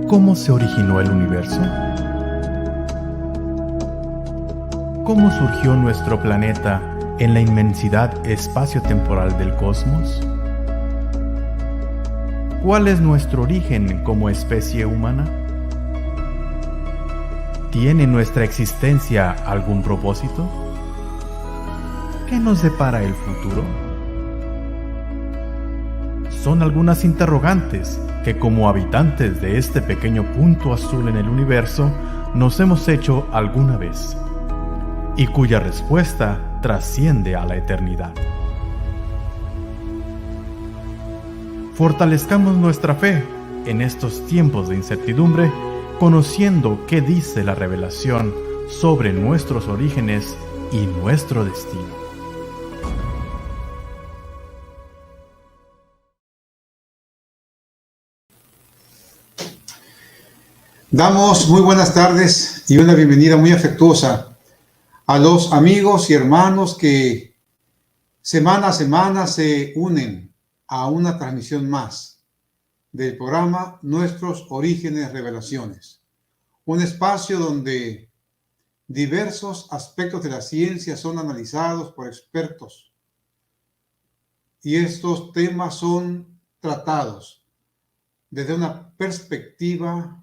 ¿Cómo se originó el universo? ¿Cómo surgió nuestro planeta en la inmensidad espacio-temporal del cosmos? ¿Cuál es nuestro origen como especie humana? ¿Tiene nuestra existencia algún propósito? ¿Qué nos depara el futuro? Son algunas interrogantes que, como habitantes de este pequeño punto azul en el universo, nos hemos hecho alguna vez, y cuya respuesta trasciende a la eternidad. Fortalezcamos nuestra fe en estos tiempos de incertidumbre, conociendo qué dice la revelación sobre nuestros orígenes y nuestro destino. Damos muy buenas tardes y una bienvenida muy afectuosa a los amigos y hermanos que semana a semana se unen a una transmisión más del programa Nuestros Orígenes Revelaciones, un espacio donde diversos aspectos de la ciencia son analizados por expertos y estos temas son tratados desde una perspectiva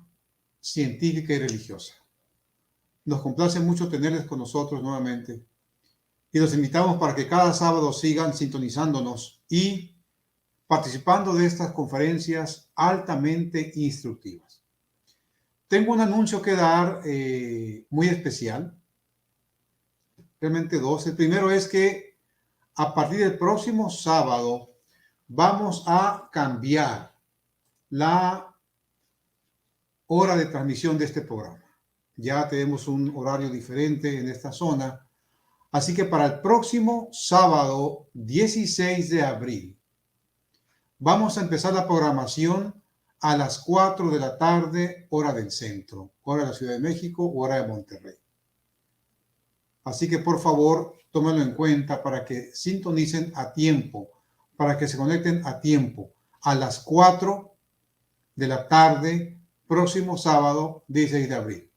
científica y religiosa. Nos complace mucho tenerles con nosotros nuevamente y los invitamos para que cada sábado sigan sintonizándonos y participando de estas conferencias altamente instructivas. Tengo un anuncio que dar muy especial, realmente dos. El primero es que a partir del próximo sábado vamos a cambiar la hora de transmisión de este programa. Ya tenemos un horario diferente en esta zona. Así que para el próximo sábado 16 de abril vamos a empezar la programación a las 4 de la tarde, hora del centro, hora de la Ciudad de México, hora de Monterrey. Así que por favor, tómenlo en cuenta para que sintonicen a tiempo, para que se conecten a tiempo a las 4 de la tarde, próximo sábado 16 de abril.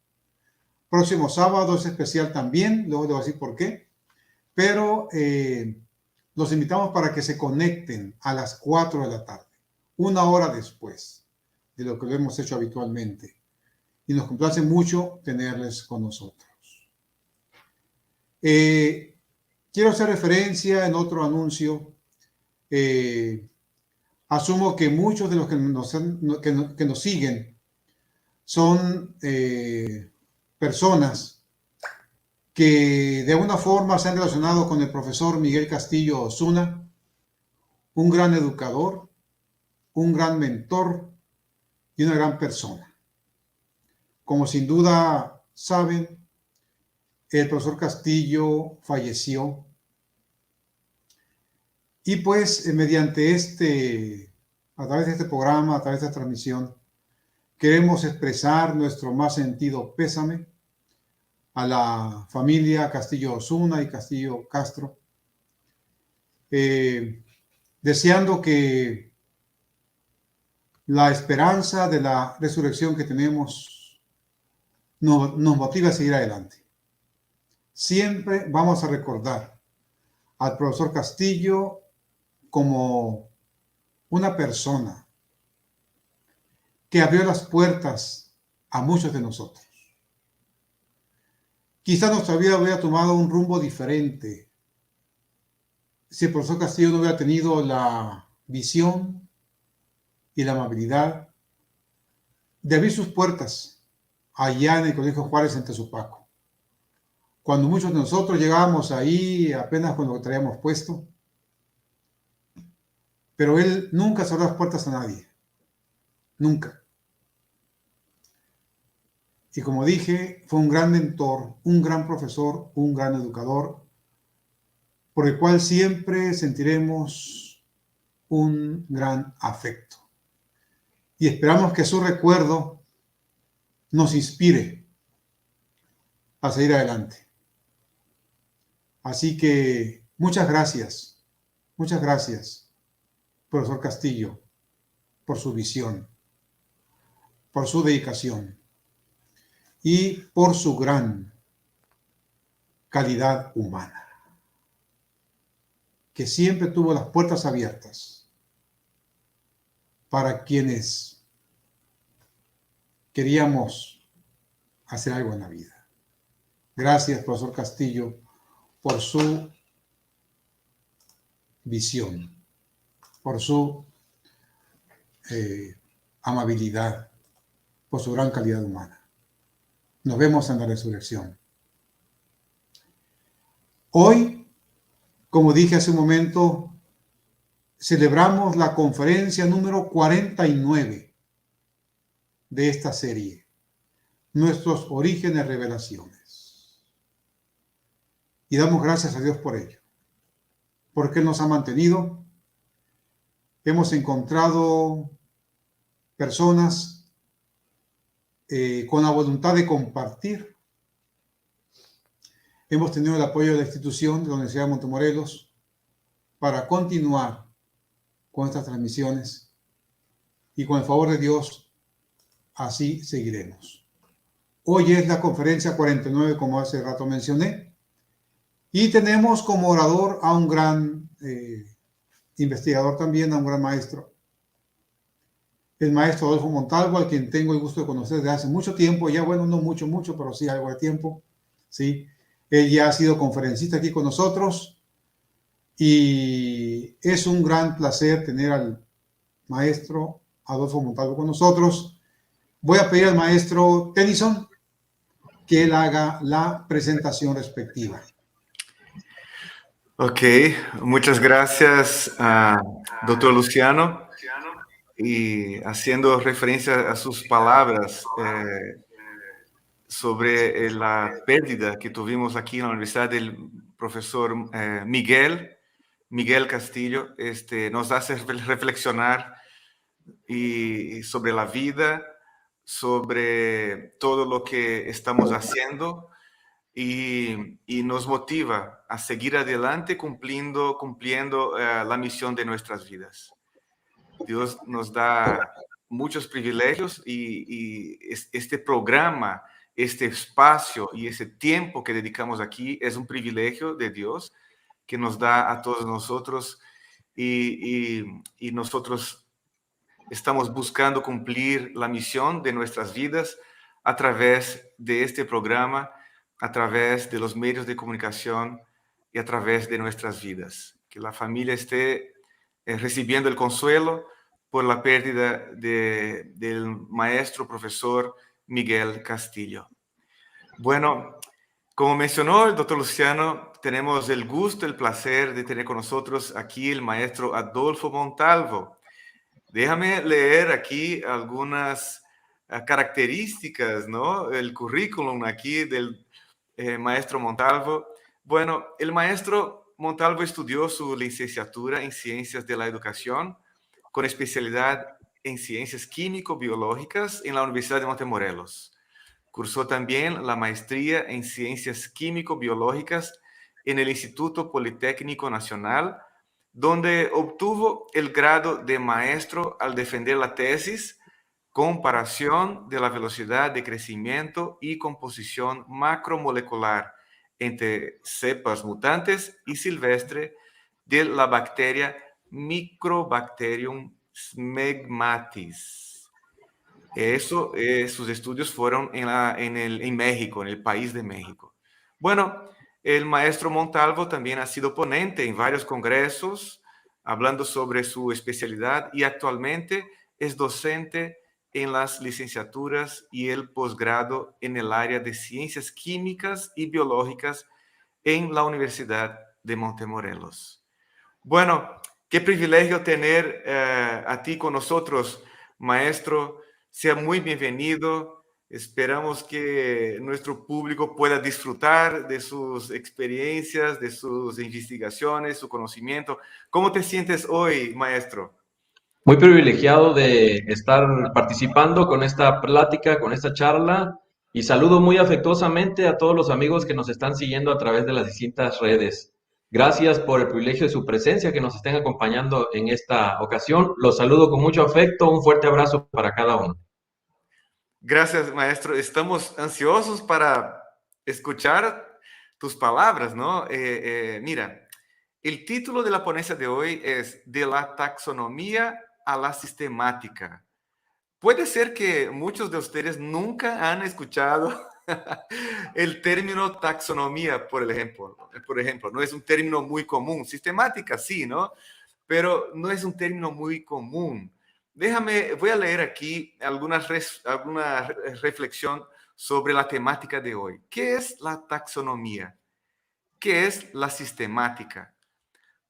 Próximo sábado es especial también, luego les voy a decir por qué, pero los invitamos para que se conecten a las 4 de la tarde, una hora después de lo que lo hemos hecho habitualmente. Y nos complace mucho tenerles con nosotros. Quiero hacer referencia en otro anuncio. Asumo que muchos de los que nos siguen son personas que de alguna forma se han relacionado con el profesor Miguel Castillo Osuna, un gran educador, un gran mentor y una gran persona. Como sin duda saben, el profesor Castillo falleció y pues mediante a través de este programa, a través de esta transmisión, queremos expresar nuestro más sentido pésame a la familia Castillo Osuna y Castillo Castro, deseando que la esperanza de la resurrección que tenemos nos motive a seguir adelante. Siempre vamos a recordar al profesor Castillo como una persona que abrió las puertas a muchos de nosotros. Quizá nuestra vida hubiera tomado un rumbo diferente si el profesor Castillo no hubiera tenido la visión y la amabilidad de abrir sus puertas allá en el Colegio Juárez en Tezupaco. Cuando muchos de nosotros llegábamos ahí apenas con lo que traíamos puesto, pero él nunca cerró las puertas a nadie. Nunca. Y como dije, fue un gran mentor, un gran profesor, un gran educador, por el cual siempre sentiremos un gran afecto. Y esperamos que su recuerdo nos inspire a seguir adelante. Así que muchas gracias, profesor Castillo, por su visión, por su dedicación y por su gran calidad humana, que siempre tuvo las puertas abiertas para quienes queríamos hacer algo en la vida. Gracias, profesor Castillo, por su visión, por su amabilidad, por su gran calidad humana. Nos vemos en la resurrección. Hoy, como dije hace un momento, celebramos la conferencia número 49 de esta serie, Nuestros Orígenes Revelaciones. Y damos gracias a Dios por ello, porque Él nos ha mantenido. Hemos encontrado personas con la voluntad de compartir. Hemos tenido el apoyo de la institución de la Universidad de Montemorelos para continuar con estas transmisiones, y con el favor de Dios así seguiremos. Hoy es la conferencia 49, como hace rato mencioné, y tenemos como orador a un gran investigador también, a un gran maestro, el maestro Adolfo Montalvo, al quien tengo el gusto de conocer desde hace mucho tiempo, ya bueno, no mucho, pero sí algo de tiempo, ¿sí? Él ya ha sido conferencista aquí con nosotros, y es un gran placer tener al maestro Adolfo Montalvo con nosotros. Voy a pedir al maestro Tennyson que él haga la presentación respectiva. Ok, muchas gracias a doctor Luciano. Y haciendo referencia a sus palabras sobre la pérdida que tuvimos aquí en la universidad del profesor Miguel Castillo, nos hace reflexionar y sobre la vida, sobre todo lo que estamos haciendo, y nos motiva a seguir adelante cumpliendo la misión de nuestras vidas. Dios nos da muchos privilegios y este programa, este espacio y ese tiempo que dedicamos aquí es un privilegio de Dios que nos da a todos nosotros, y nosotros estamos buscando cumplir la misión de nuestras vidas a través de este programa, a través de los medios de comunicación y a través de nuestras vidas. Que la familia esté recibiendo el consuelo por la pérdida del maestro profesor Miguel Castillo. Bueno, como mencionó el doctor Luciano, tenemos el gusto, el placer de tener con nosotros aquí el maestro Adolfo Montalvo. Déjame leer aquí algunas características, ¿no? El currículum aquí del maestro Montalvo. Bueno, el maestro Montalvo estudió su licenciatura en Ciencias de la Educación con especialidad en Ciencias Químico-Biológicas en la Universidad de Montemorelos. Cursó también la maestría en Ciencias Químico-Biológicas en el Instituto Politécnico Nacional, donde obtuvo el grado de maestro al defender la tesis Comparación de la velocidad de crecimiento y composición macromolecular entre cepas mutantes y silvestre de la bacteria Microbacterium smegmatis. Sus estudios fueron en México, en el país de México. Bueno, el maestro Montalvo también ha sido ponente en varios congresos, hablando sobre su especialidad, y actualmente es docente en las licenciaturas y el posgrado en el área de Ciencias Químicas y Biológicas en la Universidad de Montemorelos. Bueno, qué privilegio tener a ti con nosotros, maestro. Sea muy bienvenido. Esperamos que nuestro público pueda disfrutar de sus experiencias, de sus investigaciones, su conocimiento. ¿Cómo te sientes hoy, maestro? Muy privilegiado de estar participando con esta plática, con esta charla, y saludo muy afectuosamente a todos los amigos que nos están siguiendo a través de las distintas redes. Gracias por el privilegio de su presencia, que nos estén acompañando en esta ocasión. Los saludo con mucho afecto, un fuerte abrazo para cada uno. Gracias, maestro. Estamos ansiosos para escuchar tus palabras, ¿no? Mira, el título de la ponencia de hoy es De la taxonomía a la sistemática. Puede ser que muchos de ustedes nunca han escuchado el término taxonomía, por ejemplo. No es un término muy común. Sistemática, sí, ¿no? Pero no es un término muy común. Voy a leer aquí alguna reflexión sobre la temática de hoy. ¿Qué es la taxonomía? ¿Qué es la sistemática?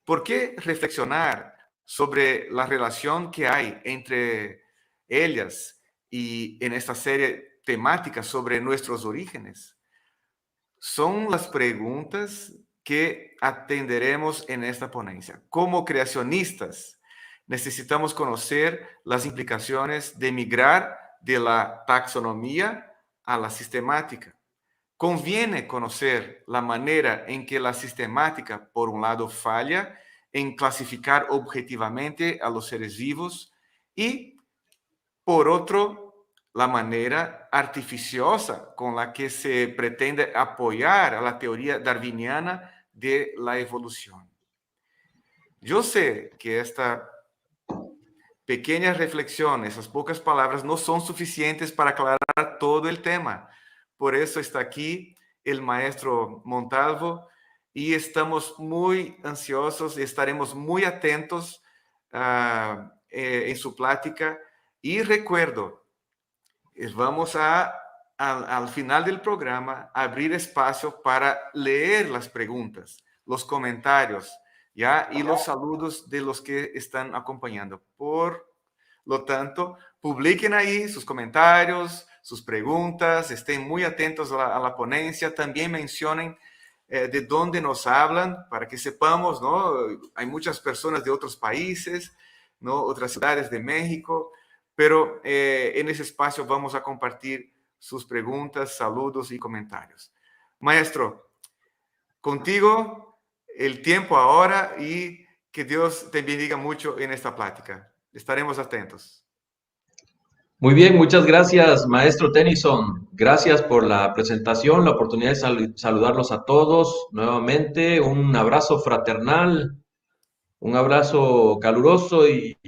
¿Por qué reflexionar sobre la relación que hay entre ellas y en esta serie temática sobre nuestros orígenes? Son las preguntas que atenderemos en esta ponencia. Como creacionistas, necesitamos conocer las implicaciones de migrar de la taxonomía a la sistemática. Conviene conocer la manera en que la sistemática, por un lado, falla en clasificar objetivamente a los seres vivos y, por otro, la manera artificiosa con la que se pretende apoyar a la teoría darwiniana de la evolución. Yo sé que esta pequeña reflexión, esas pocas palabras, no son suficientes para aclarar todo el tema. Por eso está aquí el maestro Montalvo y estamos muy ansiosos y estaremos muy atentos en su plática. Y recuerdo, vamos al final del programa, abrir espacio para leer las preguntas, los comentarios, ¿ya? Y los saludos de los que están acompañando. Por lo tanto, publiquen ahí sus comentarios, sus preguntas, estén muy atentos a la ponencia, también mencionen de dónde nos hablan para que sepamos, ¿no? Hay muchas personas de otros países, ¿no? Otras ciudades de México, pero en ese espacio vamos a compartir sus preguntas, saludos y comentarios. Maestro, contigo el tiempo ahora y que Dios te bendiga mucho en esta plática. Estaremos atentos. Muy bien, muchas gracias, maestro Tennyson. Gracias por la presentación, la oportunidad de saludarlos a todos nuevamente. Un abrazo fraternal, un abrazo caluroso y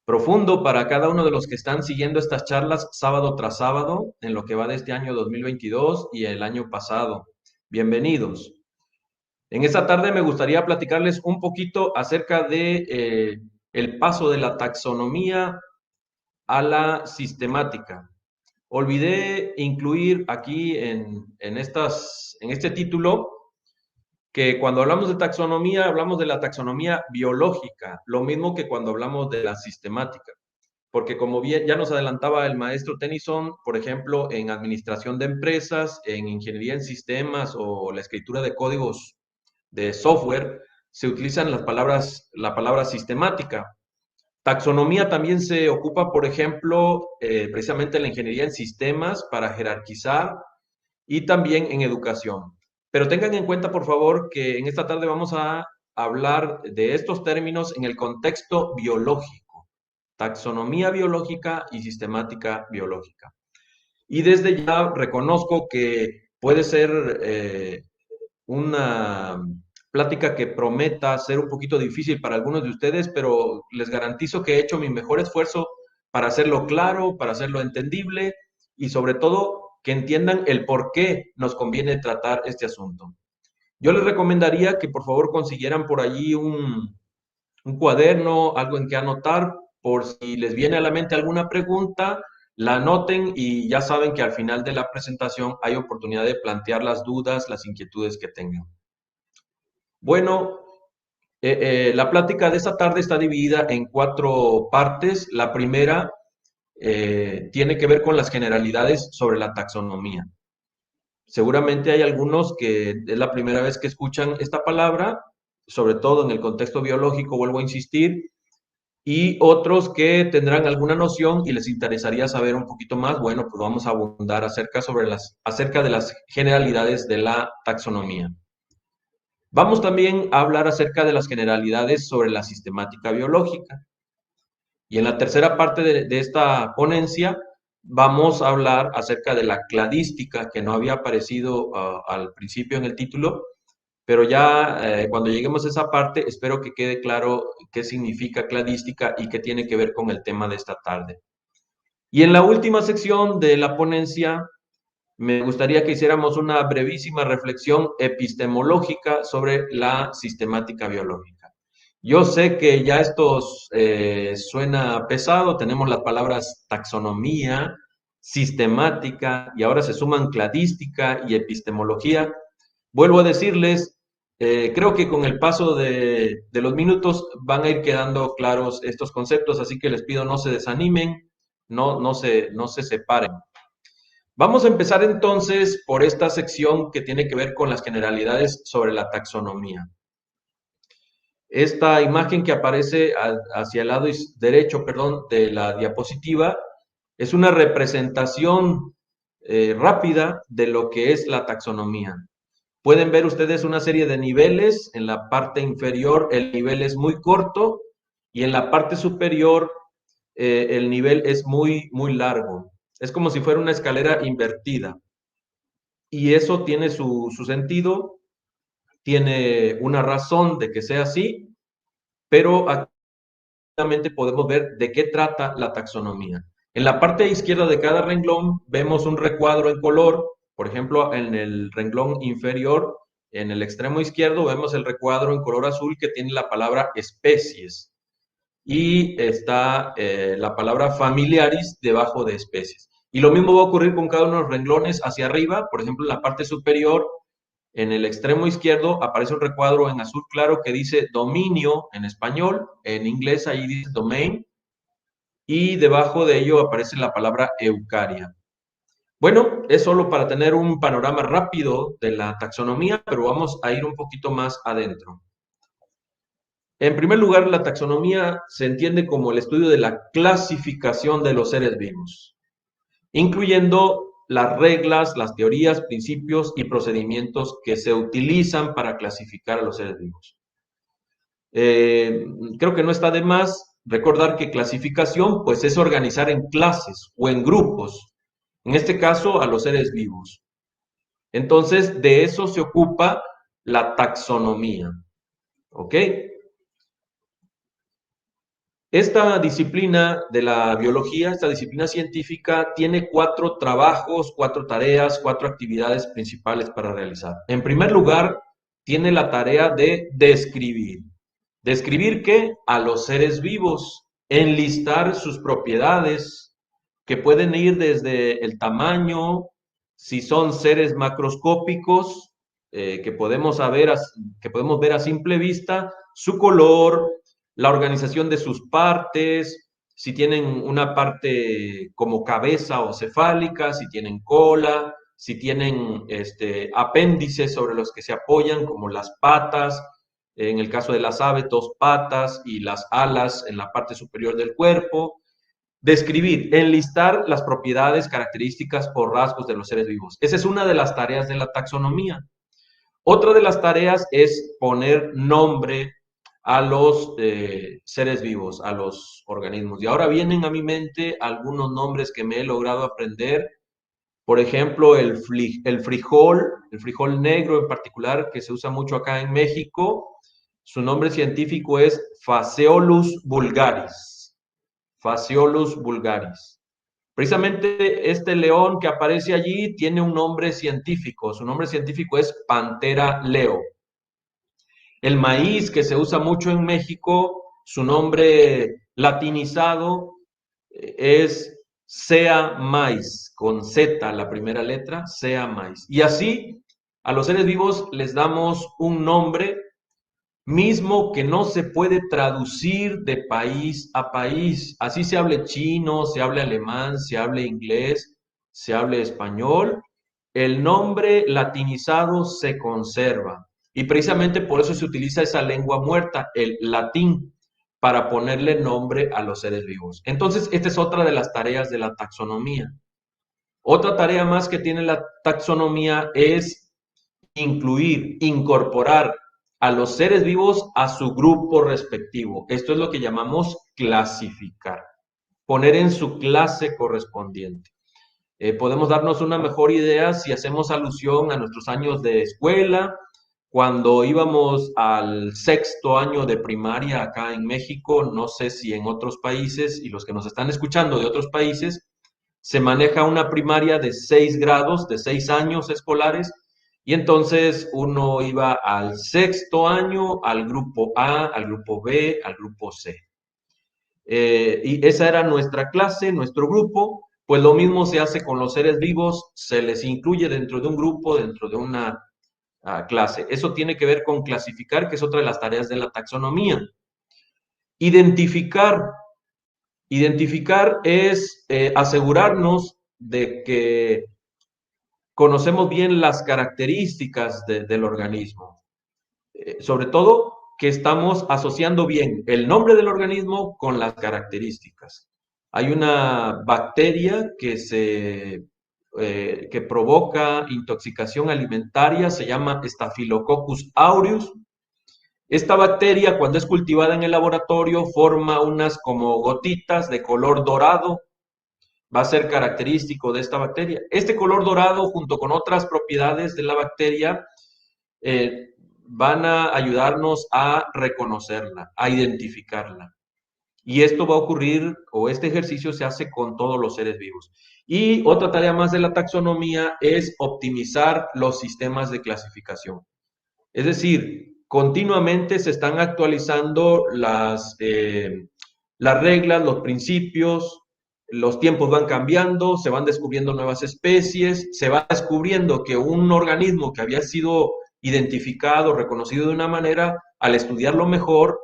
profundo para cada uno de los que están siguiendo estas charlas sábado tras sábado en lo que va de este año 2022 y el año pasado. Bienvenidos. En esta tarde me gustaría platicarles un poquito acerca de el paso de la taxonomía a la sistemática. Olvidé incluir aquí en este título que cuando hablamos de taxonomía, hablamos de la taxonomía biológica, lo mismo que cuando hablamos de la sistemática. Porque como bien ya nos adelantaba el maestro Tennyson, por ejemplo, en administración de empresas, en ingeniería en sistemas o la escritura de códigos de software, se utilizan la palabra sistemática. Taxonomía también se ocupa, por ejemplo, precisamente en la ingeniería en sistemas para jerarquizar y también en educación. Pero tengan en cuenta, por favor, que en esta tarde vamos a hablar de estos términos en el contexto biológico. Taxonomía biológica y sistemática biológica. Y desde ya reconozco que puede ser una plática que prometa ser un poquito difícil para algunos de ustedes, pero les garantizo que he hecho mi mejor esfuerzo para hacerlo claro, para hacerlo entendible y sobre todo que entiendan el por qué nos conviene tratar este asunto. Yo les recomendaría que por favor consiguieran por allí un cuaderno, algo en que anotar, por si les viene a la mente alguna pregunta, la anoten y ya saben que al final de la presentación hay oportunidad de plantear las dudas, las inquietudes que tengan. Bueno, la plática de esta tarde está dividida en 4 partes. La primera tiene que ver con las generalidades sobre la taxonomía. Seguramente hay algunos que es la primera vez que escuchan esta palabra, sobre todo en el contexto biológico, vuelvo a insistir, y otros que tendrán alguna noción y les interesaría saber un poquito más. Bueno, pues vamos a abundar acerca de las generalidades de la taxonomía. Vamos también a hablar acerca de las generalidades sobre la sistemática biológica. Y en la tercera parte de esta ponencia vamos a hablar acerca de la cladística, que no había aparecido al principio en el título, pero ya cuando lleguemos a esa parte, espero que quede claro qué significa cladística y qué tiene que ver con el tema de esta tarde. Y en la última sección de la ponencia, me gustaría que hiciéramos una brevísima reflexión epistemológica sobre la sistemática biológica. Yo sé que ya esto suena pesado, tenemos las palabras taxonomía, sistemática, y ahora se suman cladística y epistemología. Vuelvo a decirles, creo que con el paso de los minutos van a ir quedando claros estos conceptos, así que les pido no se desanimen, no se separen. Vamos a empezar entonces por esta sección que tiene que ver con las generalidades sobre la taxonomía. Esta imagen que aparece hacia el lado derecho, de la diapositiva es una representación rápida de lo que es la taxonomía. Pueden ver ustedes una serie de niveles. En la parte inferior el nivel es muy corto y en la parte superior el nivel es muy largo. Es como si fuera una escalera invertida. Y eso tiene su sentido, tiene una razón de que sea así, pero aquí podemos ver de qué trata la taxonomía. En la parte izquierda de cada renglón vemos un recuadro en color. Por ejemplo, en el renglón inferior, en el extremo izquierdo, vemos el recuadro en color azul que tiene la palabra especies. Y está la palabra familiaris debajo de especies. Y lo mismo va a ocurrir con cada uno de los renglones hacia arriba. Por ejemplo, en la parte superior, en el extremo izquierdo, aparece un recuadro en azul claro que dice dominio en español. En inglés ahí dice domain. Y debajo de ello aparece la palabra eucaria. Bueno, es solo para tener un panorama rápido de la taxonomía, pero vamos a ir un poquito más adentro. En primer lugar, la taxonomía se entiende como el estudio de la clasificación de los seres vivos, incluyendo las reglas, las teorías, principios y procedimientos que se utilizan para clasificar a los seres vivos. Creo que no está de más recordar que clasificación pues es organizar en clases o en grupos, en este caso a los seres vivos. Entonces, de eso se ocupa la taxonomía. ¿Ok? Esta disciplina de la biología, esta disciplina científica, tiene 4 trabajos, 4 tareas, 4 actividades principales para realizar. En primer lugar, tiene la tarea de describir. ¿Describir qué? A los seres vivos, enlistar sus propiedades, que pueden ir desde el tamaño, si son seres macroscópicos, que podemos ver a simple vista, su color, la organización de sus partes, si tienen una parte como cabeza o cefálica, si tienen cola, si tienen apéndices sobre los que se apoyan, como las patas, en el caso de las aves, 2 patas y las alas en la parte superior del cuerpo. Describir, enlistar las propiedades, características o rasgos de los seres vivos. Esa es una de las tareas de la taxonomía. Otra de las tareas es poner nombre a los seres vivos, a los organismos. Y ahora vienen a mi mente algunos nombres que me he logrado aprender. Por ejemplo, el frijol negro en particular, que se usa mucho acá en México. Su nombre científico es Phaseolus vulgaris. Phaseolus vulgaris. Precisamente este león que aparece allí tiene un nombre científico. Su nombre científico es Panthera leo. El maíz, que se usa mucho en México, su nombre latinizado es Sea maíz, con Z la primera letra, Sea maíz. Y así a los seres vivos les damos un nombre mismo que no se puede traducir de país a país. Así se hable chino, se hable alemán, se hable inglés, se hable español. El nombre latinizado se conserva. Y precisamente por eso se utiliza esa lengua muerta, el latín, para ponerle nombre a los seres vivos. Entonces, esta es otra de las tareas de la taxonomía. Otra tarea más que tiene la taxonomía es incluir, incorporar a los seres vivos a su grupo respectivo. Esto es lo que llamamos clasificar. poner en su clase correspondiente. Podemos darnos una mejor idea si hacemos alusión a nuestros años de escuela, cuando íbamos al 6º año de primaria acá en México. No sé si en otros países, y los que nos están escuchando de otros países, se maneja una primaria de 6 grados, de 6 años escolares, y entonces uno iba al 6º año, al grupo A, al grupo B, al grupo C. Y esa era nuestra clase, nuestro grupo. Pues lo mismo se hace con los seres vivos, se les incluye dentro de un grupo, dentro de una clase. Eso tiene que ver con clasificar, que es otra de las tareas de la taxonomía. Identificar. Identificar es asegurarnos de que conocemos bien las características del organismo. Sobre todo, que estamos asociando bien el nombre del organismo con las características. Hay una bacteria que provoca intoxicación alimentaria, se llama Staphylococcus aureus. Esta bacteria, cuando es cultivada en el laboratorio, forma unas como gotitas de color dorado. Va a ser característico de esta bacteria. Este color dorado, junto con otras propiedades de la bacteria, van a ayudarnos a reconocerla, a identificarla. Y esto va a ocurrir, o este ejercicio se hace con todos los seres vivos. Y otra tarea más de la taxonomía es optimizar los sistemas de clasificación. Es decir, continuamente se están actualizando las reglas, los principios, los tiempos van cambiando, se van descubriendo nuevas especies, se va descubriendo que un organismo que había sido identificado, reconocido de una manera, al estudiarlo mejor,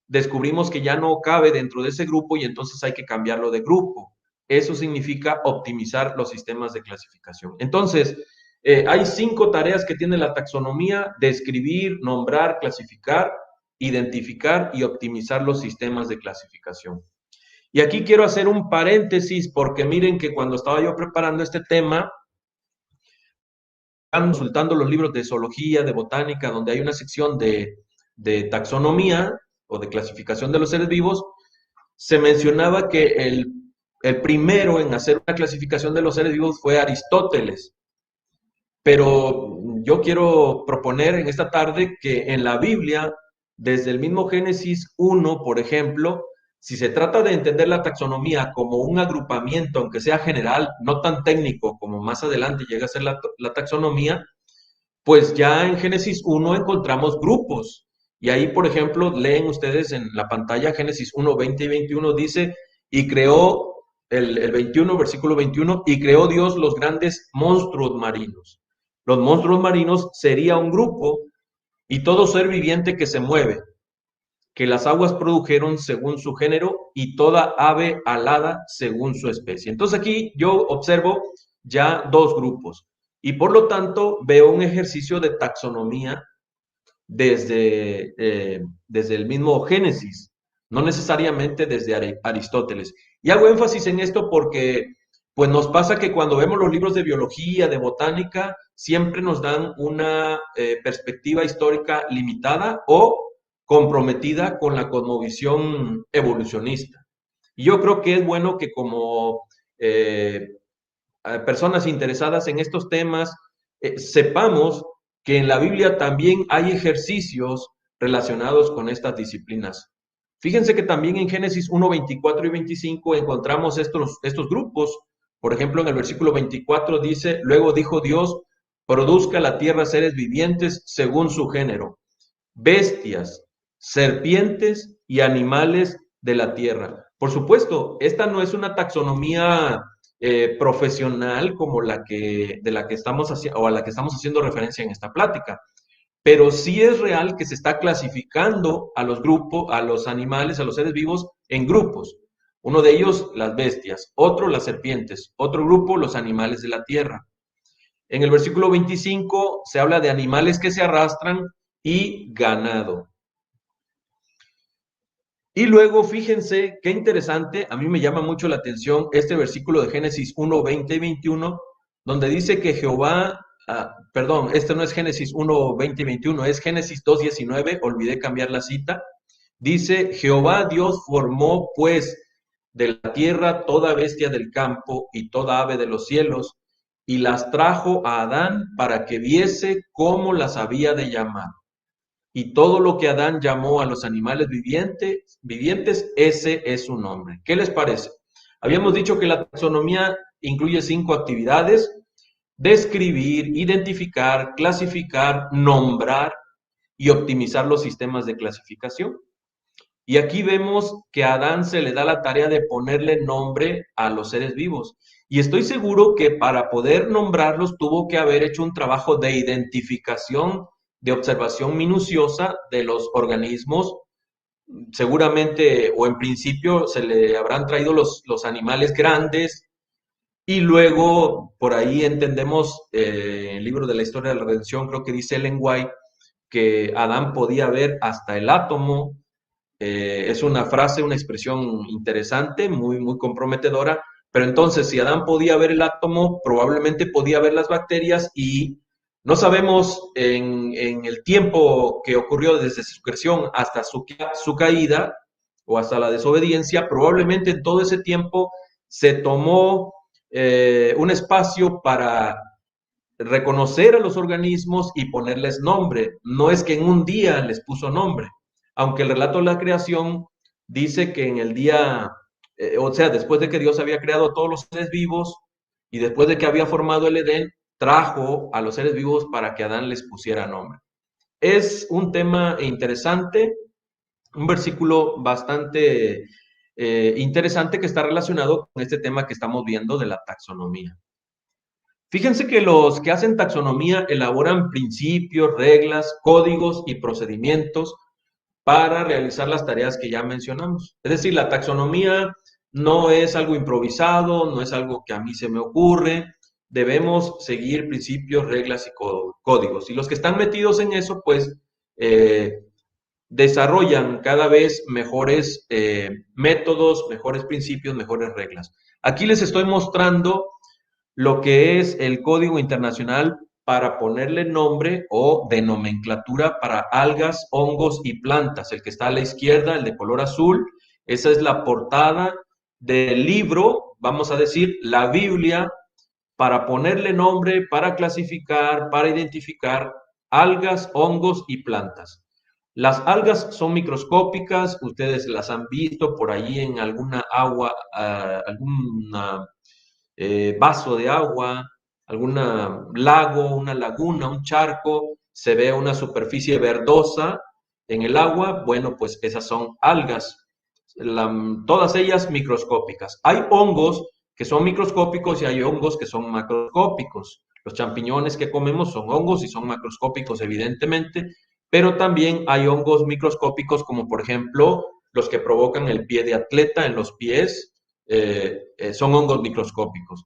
descubrimos que ya no cabe dentro de ese grupo y entonces hay que cambiarlo de grupo. Eso significa optimizar los sistemas de clasificación. Entonces, hay 5 tareas que tiene la taxonomía: describir, nombrar, clasificar, identificar y optimizar los sistemas de clasificación. Y aquí quiero hacer un paréntesis porque miren que cuando estaba yo preparando este tema, consultando los libros de zoología, de botánica, donde hay una sección de taxonomía o de clasificación de los seres vivos, se mencionaba que el primero en hacer una clasificación de los seres vivos fue Aristóteles. Pero yo quiero proponer en esta tarde que en la Biblia, desde el mismo Génesis 1, por ejemplo, si se trata de entender la taxonomía como un agrupamiento, aunque sea general, no tan técnico como más adelante llega a ser la taxonomía, pues ya en Génesis 1 encontramos grupos. Y ahí, por ejemplo, leen ustedes en la pantalla Génesis 1, 20 y 21, dice, y creó, el 21, versículo 21, y creó Dios los grandes monstruos marinos. Los monstruos marinos sería un grupo y todo ser viviente que se mueve, que las aguas produjeron según su género y toda ave alada según su especie. Entonces aquí yo observo ya 2 grupos y por lo tanto veo un ejercicio de taxonomía desde el mismo Génesis, no necesariamente desde Aristóteles. Y hago énfasis en esto porque pues nos pasa que cuando vemos los libros de biología, de botánica, siempre nos dan una perspectiva histórica limitada o comprometida con la cosmovisión evolucionista. Y yo creo que es bueno que como personas interesadas en estos temas, sepamos que en la Biblia también hay ejercicios relacionados con estas disciplinas. Fíjense que también en Génesis 1, 24 y 25 encontramos estos grupos. Por ejemplo, en el versículo 24 dice, luego dijo Dios, produzca la tierra seres vivientes según su género, bestias, serpientes y animales de la tierra. Por supuesto, esta no es una taxonomía profesional como de la que estamos haciendo o a la que estamos haciendo referencia en esta plática, pero sí es real que se está clasificando a los grupos, a los animales, a los seres vivos en grupos. Uno de ellos, las bestias, otro, las serpientes, otro grupo, los animales de la tierra. En el versículo 25 se habla de animales que se arrastran y ganado. Y luego, fíjense, qué interesante, a mí me llama mucho la atención este versículo de Génesis 1, 20 y 21, donde dice que Jehová, perdón, este no es Génesis 1, 20 y 21, es Génesis 2, 19, olvidé cambiar la cita. Dice, Jehová Dios formó, pues, de la tierra toda bestia del campo y toda ave de los cielos, y las trajo a Adán para que viese cómo las había de llamar. Y todo lo que Adán llamó a los animales vivientes, ese es su nombre. ¿Qué les parece? Habíamos dicho que la taxonomía incluye 5 actividades: describir, identificar, clasificar, nombrar y optimizar los sistemas de clasificación. Y aquí vemos que a Adán se le da la tarea de ponerle nombre a los seres vivos. Y estoy seguro que para poder nombrarlos tuvo que haber hecho un trabajo de identificación, de observación minuciosa de los organismos. Seguramente o en principio se le habrán traído los animales grandes, y luego por ahí entendemos el libro de la historia de la redención, creo que dice Ellen White, que Adán podía ver hasta el átomo. Es una frase, una expresión interesante, muy, muy comprometedora. Pero entonces, si Adán podía ver el átomo, probablemente podía ver las bacterias, y no sabemos en el tiempo que ocurrió desde su creación hasta su caída o hasta la desobediencia. Probablemente en todo ese tiempo se tomó un espacio para reconocer a los organismos y ponerles nombre. No es que en un día les puso nombre, aunque el relato de la creación dice que en el día, o sea, después de que Dios había creado a todos los seres vivos y después de que había formado el Edén, trajo a los seres vivos para que Adán les pusiera nombre. Es un tema interesante, un versículo bastante interesante que está relacionado con este tema que estamos viendo de la taxonomía. Fíjense que los que hacen taxonomía elaboran principios, reglas, códigos y procedimientos para realizar las tareas que ya mencionamos. Es decir, la taxonomía no es algo improvisado, no es algo que a mí se me ocurre. Debemos seguir principios, reglas y códigos. Y los que están metidos en eso, pues, desarrollan cada vez mejores métodos, mejores principios, mejores reglas. Aquí les estoy mostrando lo que es el Código Internacional para ponerle nombre o de nomenclatura para algas, hongos y plantas. El que está a la izquierda, el de color azul, esa es la portada del libro, vamos a decir, la Biblia, para ponerle nombre, para clasificar, para identificar algas, hongos y plantas. Las algas son microscópicas, ustedes las han visto por ahí en alguna agua, alguna vaso de agua, algún lago, una laguna, un charco, se ve una superficie verdosa en el agua. Bueno, pues esas son algas, todas ellas microscópicas. Hay hongos que son microscópicos y hay hongos que son macroscópicos. Los champiñones que comemos son hongos y son macroscópicos, evidentemente, pero también hay hongos microscópicos como por ejemplo los que provocan el pie de atleta en los pies, son hongos microscópicos.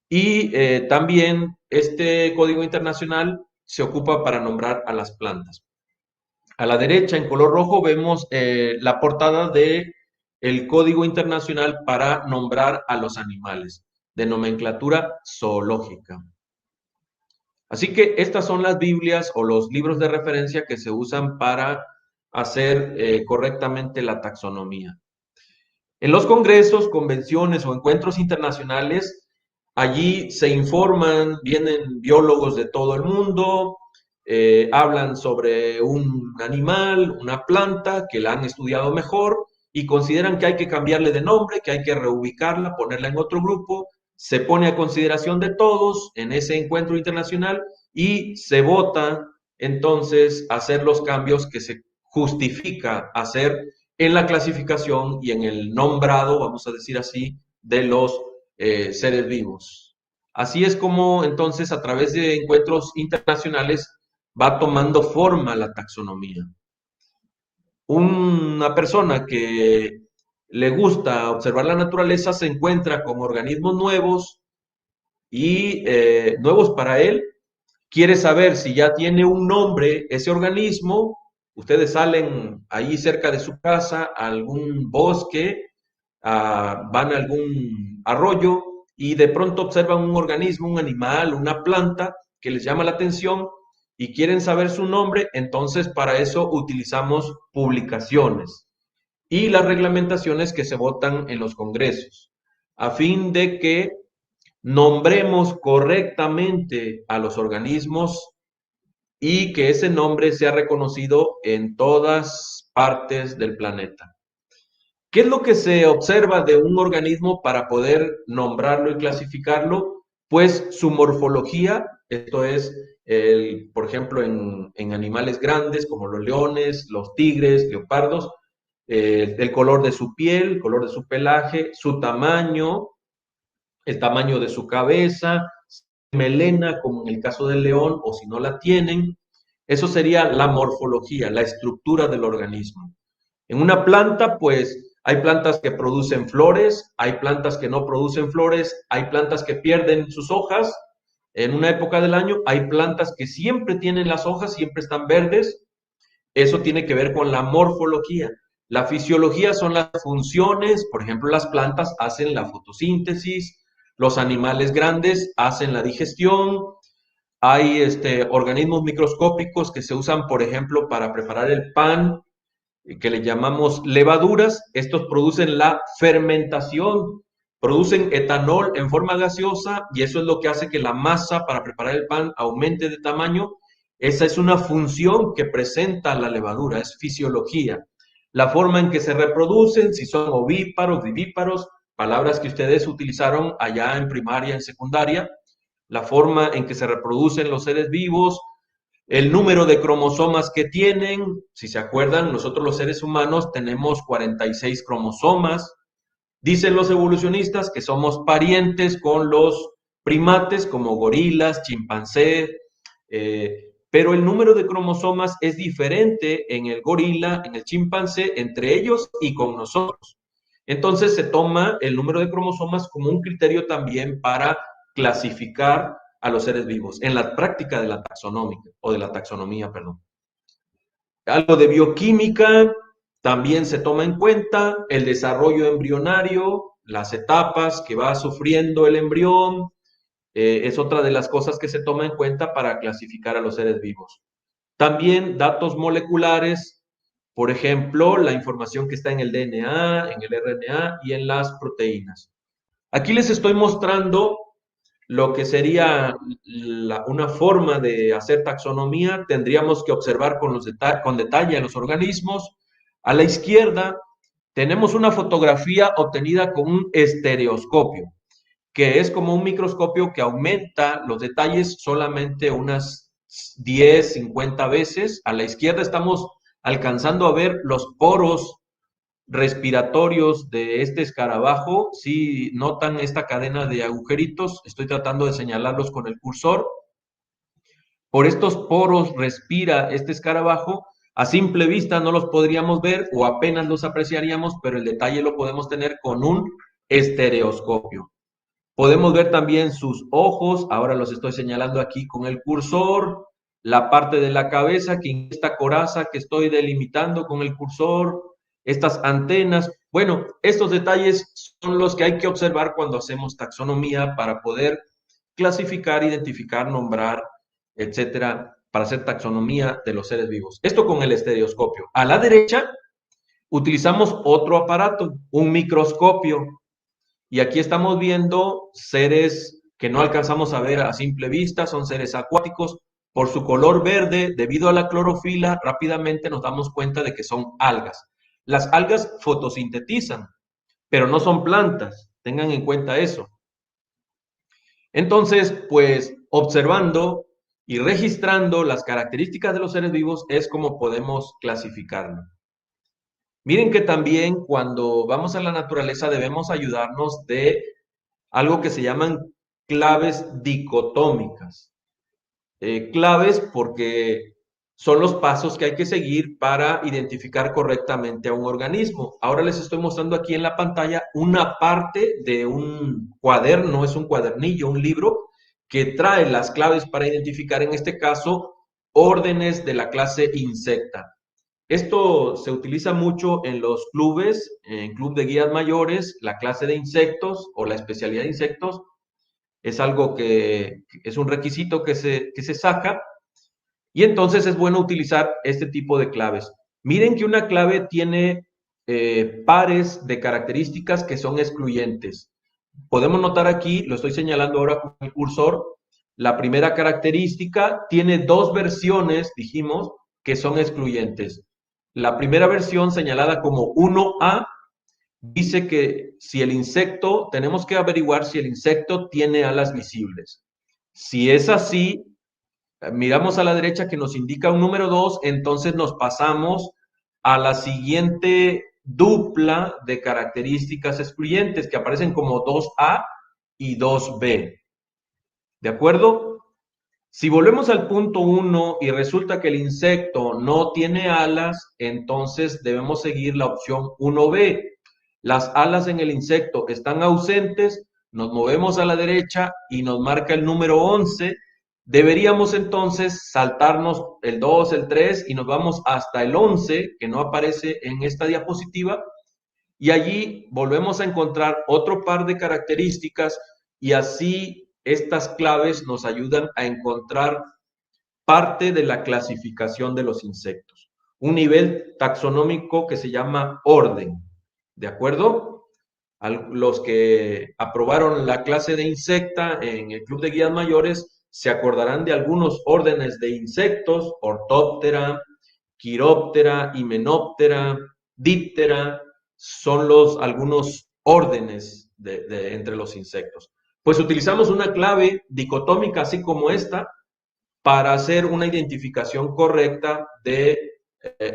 Y también este código internacional se ocupa para nombrar a las plantas. A la derecha, en color rojo, vemos la portada del Código Internacional para nombrar a los animales, de nomenclatura zoológica. Así que estas son las Biblias o los libros de referencia que se usan para hacer correctamente la taxonomía. En los congresos, convenciones o encuentros internacionales, allí se informan, vienen biólogos de todo el mundo, hablan sobre un animal, una planta que la han estudiado mejor y consideran que hay que cambiarle de nombre, que hay que reubicarla, ponerla en otro grupo. Se pone a consideración de todos en ese encuentro internacional y se vota entonces hacer los cambios que se justifica hacer en la clasificación y en el nombrado, vamos a decir así, de los seres vivos. Así es como entonces a través de encuentros internacionales va tomando forma la taxonomía. Una persona que le gusta observar la naturaleza se encuentra con organismos nuevos y nuevos para él. Quiere saber si ya tiene un nombre ese organismo. Ustedes salen ahí cerca de su casa a algún bosque, van a algún arroyo y de pronto observan un organismo, un animal, una planta que les llama la atención y quieren saber su nombre. Entonces para eso utilizamos publicaciones. y las reglamentaciones que se votan en los congresos, a fin de que nombremos correctamente a los organismos y que ese nombre sea reconocido en todas partes del planeta. ¿Qué es lo que se observa de un organismo para poder nombrarlo y clasificarlo? Pues su morfología, esto es, por ejemplo, en animales grandes como los leones, los tigres, leopardos, el color de su piel, el color de su pelaje, su tamaño, el tamaño de su cabeza, melena, como en el caso del león, o si no la tienen. Eso sería la morfología, la estructura del organismo. En una planta, pues hay plantas que producen flores, hay plantas que no producen flores, hay plantas que pierden sus hojas en una época del año, hay plantas que siempre tienen las hojas, siempre están verdes. Eso tiene que ver con la morfología. La fisiología son las funciones, por ejemplo, las plantas hacen la fotosíntesis, los animales grandes hacen la digestión, hay organismos microscópicos que se usan, por ejemplo, para preparar el pan, que le llamamos levaduras. Estos producen la fermentación, producen etanol en forma gaseosa y eso es lo que hace que la masa para preparar el pan aumente de tamaño. Esa es una función que presenta la levadura, es fisiología. La forma en que se reproducen, si son ovíparos, vivíparos, palabras que ustedes utilizaron allá en primaria, en secundaria, la forma en que se reproducen los seres vivos, el número de cromosomas que tienen. Si se acuerdan, nosotros los seres humanos tenemos 46 cromosomas. Dicen los evolucionistas que somos parientes con los primates como gorilas, chimpancés, pero el número de cromosomas es diferente en el gorila, en el chimpancé, entre ellos y con nosotros. Entonces se toma el número de cromosomas como un criterio también para clasificar a los seres vivos en la práctica de la taxonómica o de la taxonomía, perdón. Algo de bioquímica también se toma en cuenta, el desarrollo embrionario, las etapas que va sufriendo el embrión, es otra de las cosas que se toma en cuenta para clasificar a los seres vivos. También datos moleculares, por ejemplo, la información que está en el DNA, en el RNA y en las proteínas. Aquí les estoy mostrando lo que sería una forma de hacer taxonomía. Tendríamos que observar con detalle a los organismos. A la izquierda tenemos una fotografía obtenida con un estereoscopio, que es como un microscopio que aumenta los detalles solamente unas 10, 50 veces. A la izquierda estamos alcanzando a ver los poros respiratorios de este escarabajo. Si notan esta cadena de agujeritos, estoy tratando de señalarlos con el cursor. Por estos poros respira este escarabajo. A simple vista no los podríamos ver o apenas los apreciaríamos, pero el detalle lo podemos tener con un estereoscopio. Podemos ver también sus ojos, ahora los estoy señalando aquí con el cursor, la parte de la cabeza, que esta coraza que estoy delimitando con el cursor, estas antenas. Bueno, estos detalles son los que hay que observar cuando hacemos taxonomía para poder clasificar, identificar, nombrar, etcétera, para hacer taxonomía de los seres vivos. Esto con el estereoscopio. A la derecha utilizamos otro aparato, un microscopio. Y aquí estamos viendo seres que no alcanzamos a ver a simple vista, son seres acuáticos. Por su color verde, debido a la clorofila, rápidamente nos damos cuenta de que son algas. Las algas fotosintetizan, pero no son plantas, tengan en cuenta eso. Entonces, pues, observando y registrando las características de los seres vivos es como podemos clasificarlo. Miren que también cuando vamos a la naturaleza debemos ayudarnos de algo que se llaman claves dicotómicas. Claves porque son los pasos que hay que seguir para identificar correctamente a un organismo. Ahora les estoy mostrando aquí en la pantalla una parte de un cuaderno, es un cuadernillo, un libro, que trae las claves para identificar, en este caso, órdenes de la clase insecta. Esto se utiliza mucho en los clubes, en club de guías mayores, la clase de insectos o la especialidad de insectos. Es algo que es un requisito que se saca y entonces es bueno utilizar este tipo de claves. Miren que una clave tiene pares de características que son excluyentes. Podemos notar aquí, lo estoy señalando ahora con el cursor, la primera característica tiene dos versiones, dijimos, que son excluyentes. La primera versión, señalada como 1A, dice que si el insecto, tenemos que averiguar si el insecto tiene alas visibles. Si es así, miramos a la derecha que nos indica un número 2, entonces nos pasamos a la siguiente dupla de características excluyentes que aparecen como 2A y 2B. ¿De acuerdo? Si volvemos al punto 1 y resulta que el insecto no tiene alas, entonces debemos seguir la opción 1B. Las alas en el insecto están ausentes, nos movemos a la derecha y nos marca el número 11. Deberíamos entonces saltarnos el 2, el 3 y nos vamos hasta el 11, que no aparece en esta diapositiva, y allí volvemos a encontrar otro par de características y así estas claves nos ayudan a encontrar parte de la clasificación de los insectos. Un nivel taxonómico que se llama orden. ¿De acuerdo? Los que aprobaron la clase de insecta en el Club de Guías Mayores se acordarán de algunos órdenes de insectos: Ortóptera, Quiróptera, Himenóptera, Díptera. Son algunos órdenes entre los insectos. Pues utilizamos una clave dicotómica así como esta para hacer una identificación correcta de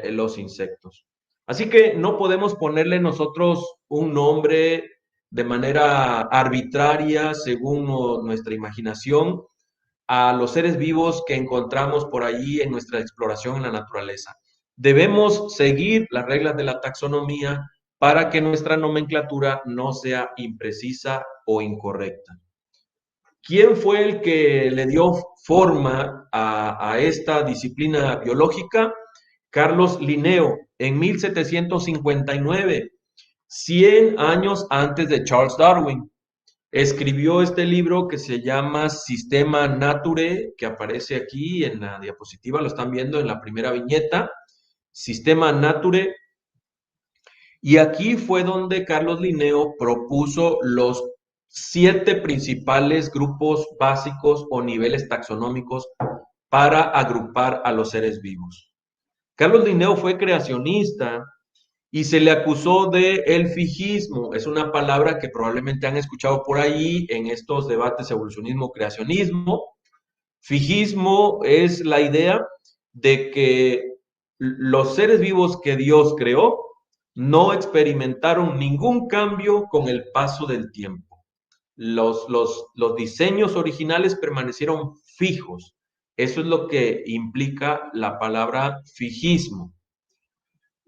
los insectos. Así que no podemos ponerle nosotros un nombre de manera arbitraria según nuestra imaginación a los seres vivos que encontramos por allí en nuestra exploración en la naturaleza. Debemos seguir las reglas de la taxonomía para que nuestra nomenclatura no sea imprecisa o incorrecta. ¿Quién fue el que le dio forma a esta disciplina biológica? Carlos Linneo, en 1759, 100 años antes de Charles Darwin. Escribió este libro que se llama Systema Naturae, que aparece aquí en la diapositiva, lo están viendo en la primera viñeta, Systema Naturae. Y aquí fue donde Carlos Linneo propuso los 7 principales grupos básicos o niveles taxonómicos para agrupar a los seres vivos. Carlos Linneo fue creacionista y se le acusó de el fijismo. Es una palabra que probablemente han escuchado por ahí en estos debates evolucionismo-creacionismo. Fijismo es la idea de que los seres vivos que Dios creó no experimentaron ningún cambio con el paso del tiempo. Los diseños originales permanecieron fijos. Eso es lo que implica la palabra fijismo.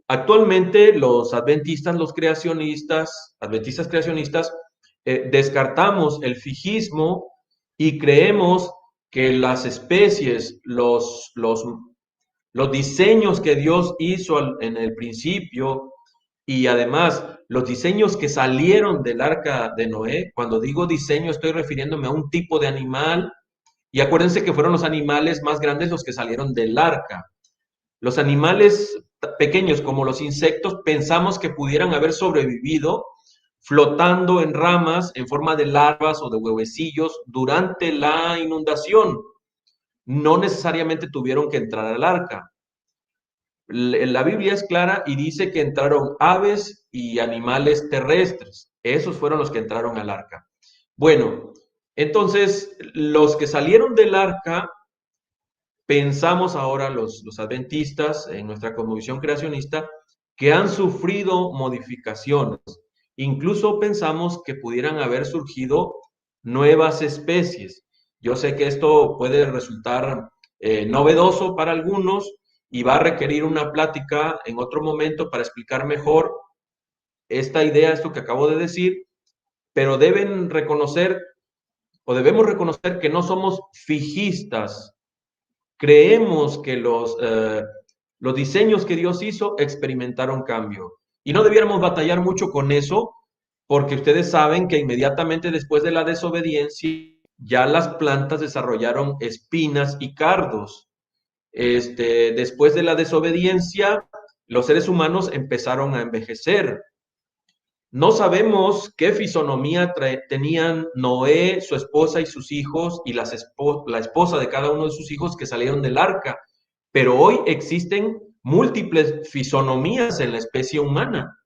Actualmente los adventistas creacionistas, descartamos el fijismo y creemos que las especies, los diseños que Dios hizo en el principio y además los diseños que salieron del arca de Noé, cuando digo diseño estoy refiriéndome a un tipo de animal, y acuérdense que fueron los animales más grandes los que salieron del arca. Los animales pequeños como los insectos pensamos que pudieran haber sobrevivido flotando en ramas en forma de larvas o de huevecillos durante la inundación. No necesariamente tuvieron que entrar al arca. La Biblia es clara y dice que entraron aves y animales terrestres. Esos fueron los que entraron al arca. Bueno, entonces los que salieron del arca, pensamos ahora los adventistas en nuestra cosmovisión creacionista que han sufrido modificaciones. Incluso pensamos que pudieran haber surgido nuevas especies. Yo sé que esto puede resultar novedoso para algunos y va a requerir una plática en otro momento para explicar mejor esta idea, esto que acabo de decir, pero debemos reconocer que no somos fijistas. Creemos que los diseños que Dios hizo experimentaron cambio. Y no debiéramos batallar mucho con eso, porque ustedes saben que inmediatamente después de la desobediencia, ya las plantas desarrollaron espinas y cardos. Después de la desobediencia, los seres humanos empezaron a envejecer. No sabemos qué fisonomía tenían Noé, su esposa y sus hijos, y la esposa de cada uno de sus hijos que salieron del arca, pero hoy existen múltiples fisonomías en la especie humana.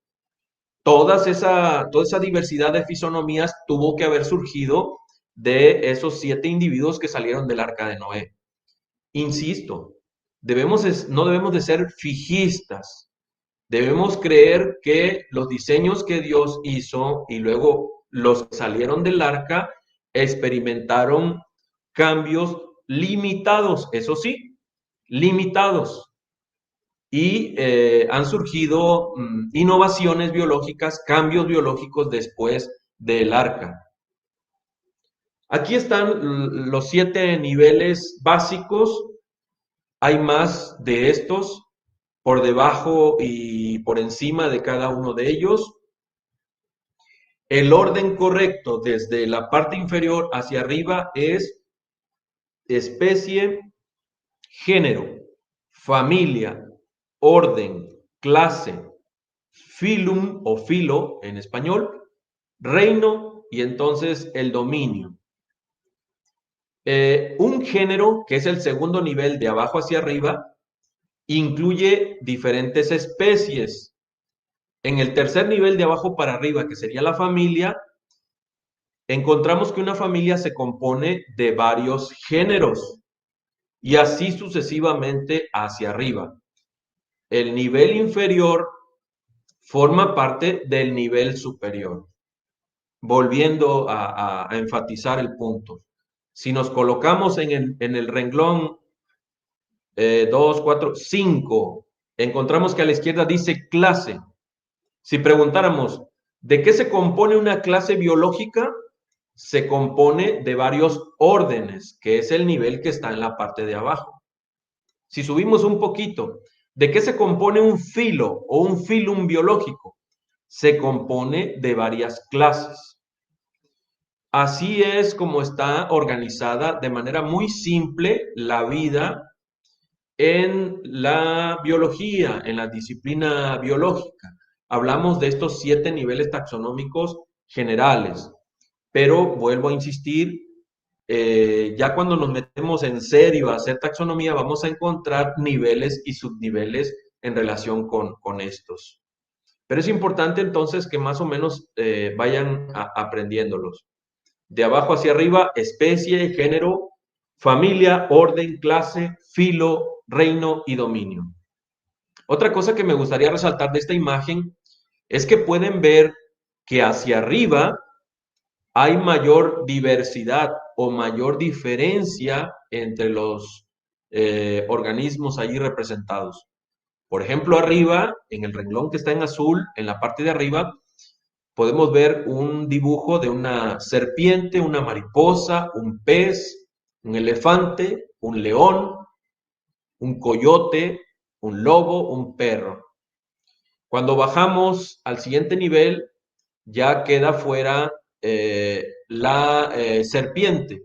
Toda esa diversidad de fisonomías tuvo que haber surgido de esos 7 individuos que salieron del arca de Noé. Insisto, no debemos de ser fijistas. Debemos creer que los diseños que Dios hizo y luego los que salieron del arca experimentaron cambios limitados, eso sí, limitados. Y han surgido innovaciones biológicas, cambios biológicos después del arca. Aquí están los 7 niveles básicos. Hay más de estos por debajo y por encima de cada uno de ellos. El orden correcto desde la parte inferior hacia arriba es especie, género, familia, orden, clase, filum o filo en español, reino y entonces el dominio. Un género, que es el segundo nivel de abajo hacia arriba, incluye diferentes especies. En el tercer nivel de abajo para arriba, que sería la familia, encontramos que una familia se compone de varios géneros y así sucesivamente hacia arriba. El nivel inferior forma parte del nivel superior. Volviendo a enfatizar el punto. Si nos colocamos en el renglón 2, 4, 5, encontramos que a la izquierda dice clase. Si preguntáramos, ¿de qué se compone una clase biológica? Se compone de varios órdenes, que es el nivel que está en la parte de abajo. Si subimos un poquito, ¿de qué se compone un filo o un filum biológico? Se compone de varias clases. Así es como está organizada de manera muy simple la vida en la biología, en la disciplina biológica. Hablamos de estos 7 niveles taxonómicos generales, pero vuelvo a insistir, ya cuando nos metemos en serio a hacer taxonomía, vamos a encontrar niveles y subniveles en relación con estos. Pero es importante entonces que más o menos vayan aprendiéndolos. De abajo hacia arriba, especie, género, familia, orden, clase, filo, reino y dominio. Otra cosa que me gustaría resaltar de esta imagen es que pueden ver que hacia arriba hay mayor diversidad o mayor diferencia entre los organismos allí representados. Por ejemplo, arriba, en el renglón que está en azul, en la parte de arriba, podemos ver un dibujo de una serpiente, una mariposa, un pez, un elefante, un león, un coyote, un lobo, un perro. Cuando bajamos al siguiente nivel, ya queda fuera la serpiente.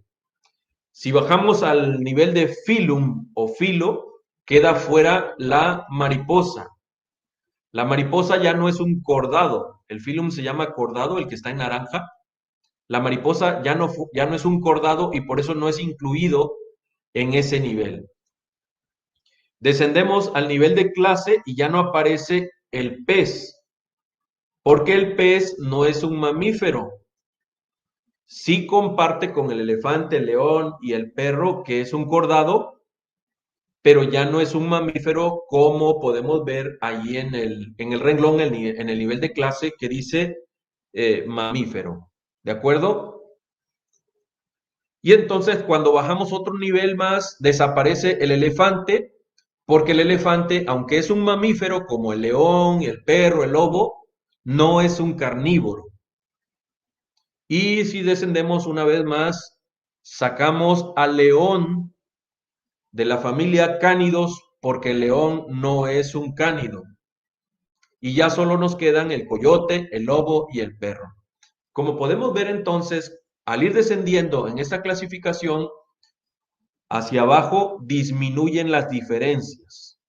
Si bajamos al nivel de filum o filo, queda fuera la mariposa. La mariposa ya no es un cordado. El filum se llama cordado, el que está en naranja. La mariposa ya no es un cordado y por eso no es incluido en ese nivel. Descendemos al nivel de clase y ya no aparece el pez, porque el pez no es un mamífero. Sí comparte con el elefante, el león y el perro, que es un cordado, pero ya no es un mamífero como podemos ver allí en el renglón, en el nivel de clase que dice mamífero. ¿De acuerdo? Y entonces cuando bajamos otro nivel más, desaparece el elefante, porque el elefante, aunque es un mamífero como el león, el perro, el lobo, no es un carnívoro. Y si descendemos una vez más, sacamos al león de la familia cánidos, porque el león no es un cánido. Y ya solo nos quedan el coyote, el lobo y el perro. Como podemos ver entonces, al ir descendiendo en esta clasificación, hacia abajo disminuyen las diferencias.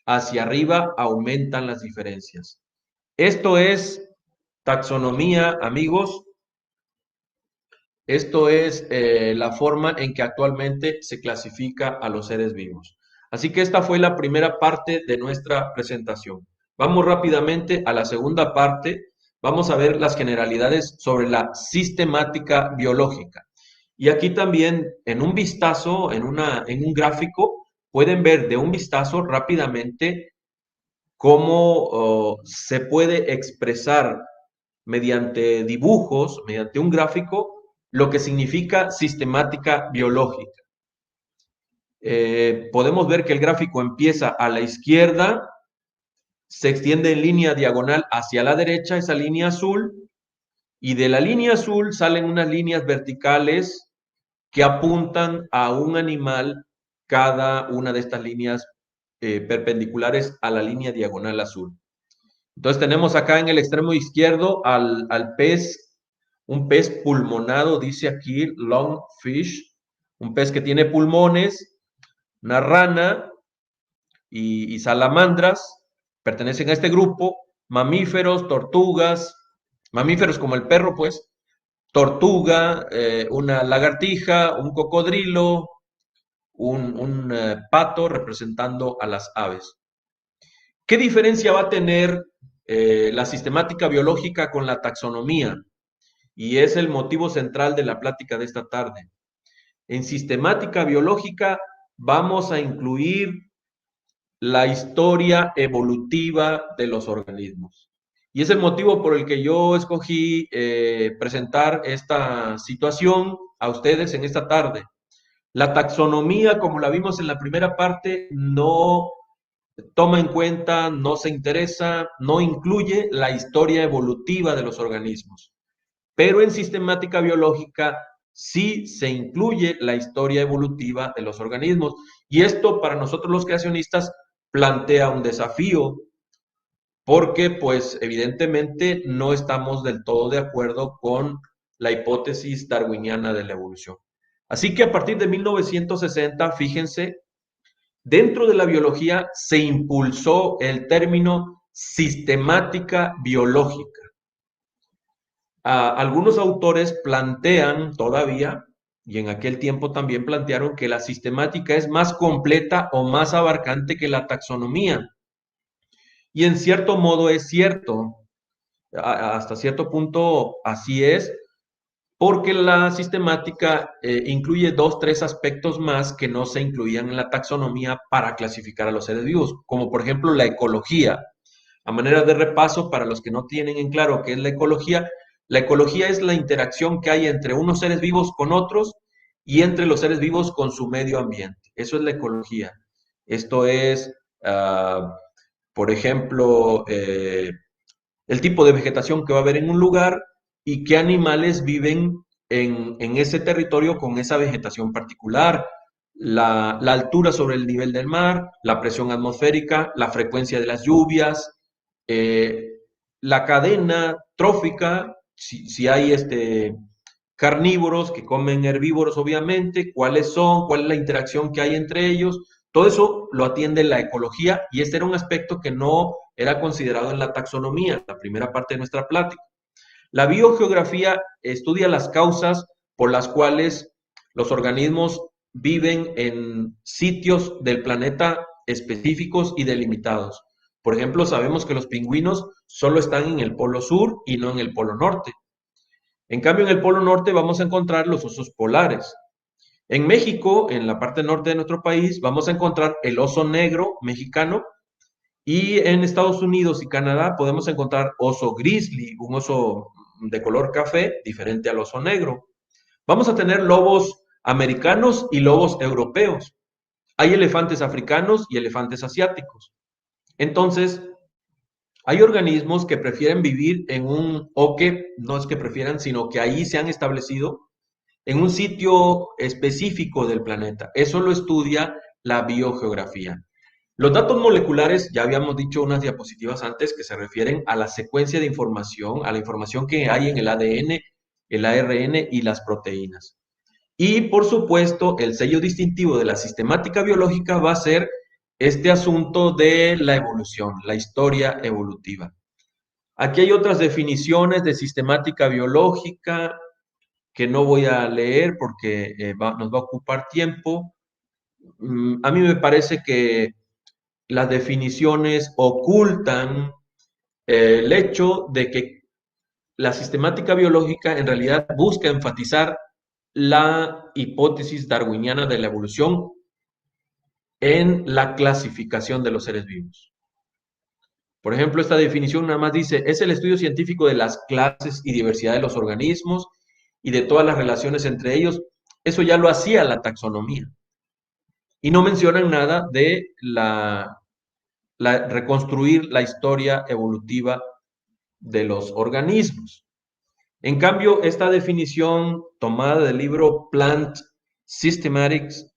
hacia arriba aumentan las diferencias. Esto es taxonomía, amigos. Esto es la forma en que actualmente se clasifica a los seres vivos. Así que esta fue la primera parte de nuestra presentación. Vamos rápidamente a la segunda parte. Vamos a ver las generalidades sobre la sistemática biológica. Y aquí también, en un vistazo, en un gráfico, pueden ver de un vistazo rápidamente cómo se puede expresar mediante dibujos, mediante un gráfico, lo que significa sistemática biológica. Podemos ver que el gráfico empieza a la izquierda, se extiende en línea diagonal hacia la derecha, esa línea azul, y de la línea azul salen unas líneas verticales que apuntan a un animal, cada una de estas líneas perpendiculares a la línea diagonal azul. Entonces tenemos acá en el extremo izquierdo al pez, un pez pulmonado, dice aquí, lungfish, un pez que tiene pulmones, una rana y salamandras, pertenecen a este grupo, mamíferos, tortugas, mamíferos como el perro, pues, tortuga, una lagartija, un cocodrilo, un pato representando a las aves. ¿Qué diferencia va a tener la sistemática biológica con la taxonomía? Y es el motivo central de la plática de esta tarde. En sistemática biológica vamos a incluir la historia evolutiva de los organismos. Y es el motivo por el que yo escogí presentar esta situación a ustedes en esta tarde. La taxonomía, como la vimos en la primera parte, no toma en cuenta, no se interesa, no incluye la historia evolutiva de los organismos. Pero en sistemática biológica sí se incluye la historia evolutiva de los organismos. Y esto para nosotros los creacionistas plantea un desafío, porque pues evidentemente no estamos del todo de acuerdo con la hipótesis darwiniana de la evolución. Así que a partir de 1960, fíjense, dentro de la biología se impulsó el término sistemática biológica. Algunos autores plantean todavía, y en aquel tiempo también plantearon, que la sistemática es más completa o más abarcante que la taxonomía. Y en cierto modo es cierto, hasta cierto punto así es, porque la sistemática incluye 2, 3 aspectos más que no se incluían en la taxonomía para clasificar a los seres vivos, como por ejemplo la ecología. A manera de repaso, para los que no tienen en claro qué es la ecología es la interacción que hay entre unos seres vivos con otros y entre los seres vivos con su medio ambiente. Eso es la ecología. Esto es, por ejemplo, el tipo de vegetación que va a haber en un lugar y qué animales viven en ese territorio con esa vegetación particular, la altura sobre el nivel del mar, la presión atmosférica, la frecuencia de las lluvias, la cadena trófica, si hay carnívoros que comen herbívoros, obviamente, cuáles son, cuál es la interacción que hay entre ellos. Todo eso lo atiende la ecología y este era un aspecto que no era considerado en la taxonomía, la primera parte de nuestra plática. La biogeografía estudia las causas por las cuales los organismos viven en sitios del planeta específicos y delimitados. Por ejemplo, sabemos que los pingüinos solo están en el polo sur y no en el polo norte. En cambio, en el polo norte vamos a encontrar los osos polares. En México, en la parte norte de nuestro país, vamos a encontrar el oso negro mexicano, y en Estados Unidos y Canadá podemos encontrar oso grizzly, un oso de color café, diferente al oso negro. Vamos a tener lobos americanos y lobos europeos. Hay elefantes africanos y elefantes asiáticos. Entonces, hay organismos que prefieren vivir o que no es que prefieran, sino que ahí se han establecido en un sitio específico del planeta. Eso lo estudia la biogeografía. Los datos moleculares, ya habíamos dicho unas diapositivas antes, que se refieren a la secuencia de información, a la información que hay en el ADN, el ARN y las proteínas. Y, por supuesto, el sello distintivo de la sistemática biológica va a ser este asunto de la evolución, la historia evolutiva. Aquí hay otras definiciones de sistemática biológica que no voy a leer porque nos va a ocupar tiempo. A mí me parece que las definiciones ocultan el hecho de que la sistemática biológica en realidad busca enfatizar la hipótesis darwiniana de la evolución en la clasificación de los seres vivos. Por ejemplo, esta definición nada más dice, es el estudio científico de las clases y diversidad de los organismos y de todas las relaciones entre ellos. Eso ya lo hacía la taxonomía. Y no mencionan nada de reconstruir la historia evolutiva de los organismos. En cambio, esta definición tomada del libro Plant Systematics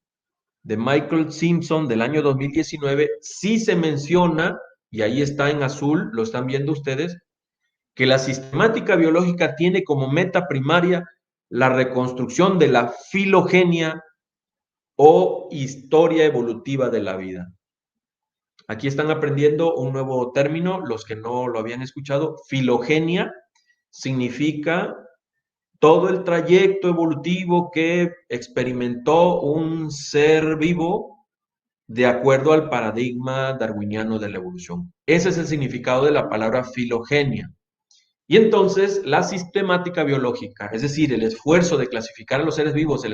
de Michael Simpson del año 2019, sí se menciona, y ahí está en azul, lo están viendo ustedes, que la sistemática biológica tiene como meta primaria la reconstrucción de la filogenia o historia evolutiva de la vida. Aquí están aprendiendo un nuevo término, los que no lo habían escuchado. Filogenia significa todo el trayecto evolutivo que experimentó un ser vivo de acuerdo al paradigma darwiniano de la evolución. Ese es el significado de la palabra filogenia. Y entonces la sistemática biológica, es decir, el esfuerzo de clasificar a los seres vivos,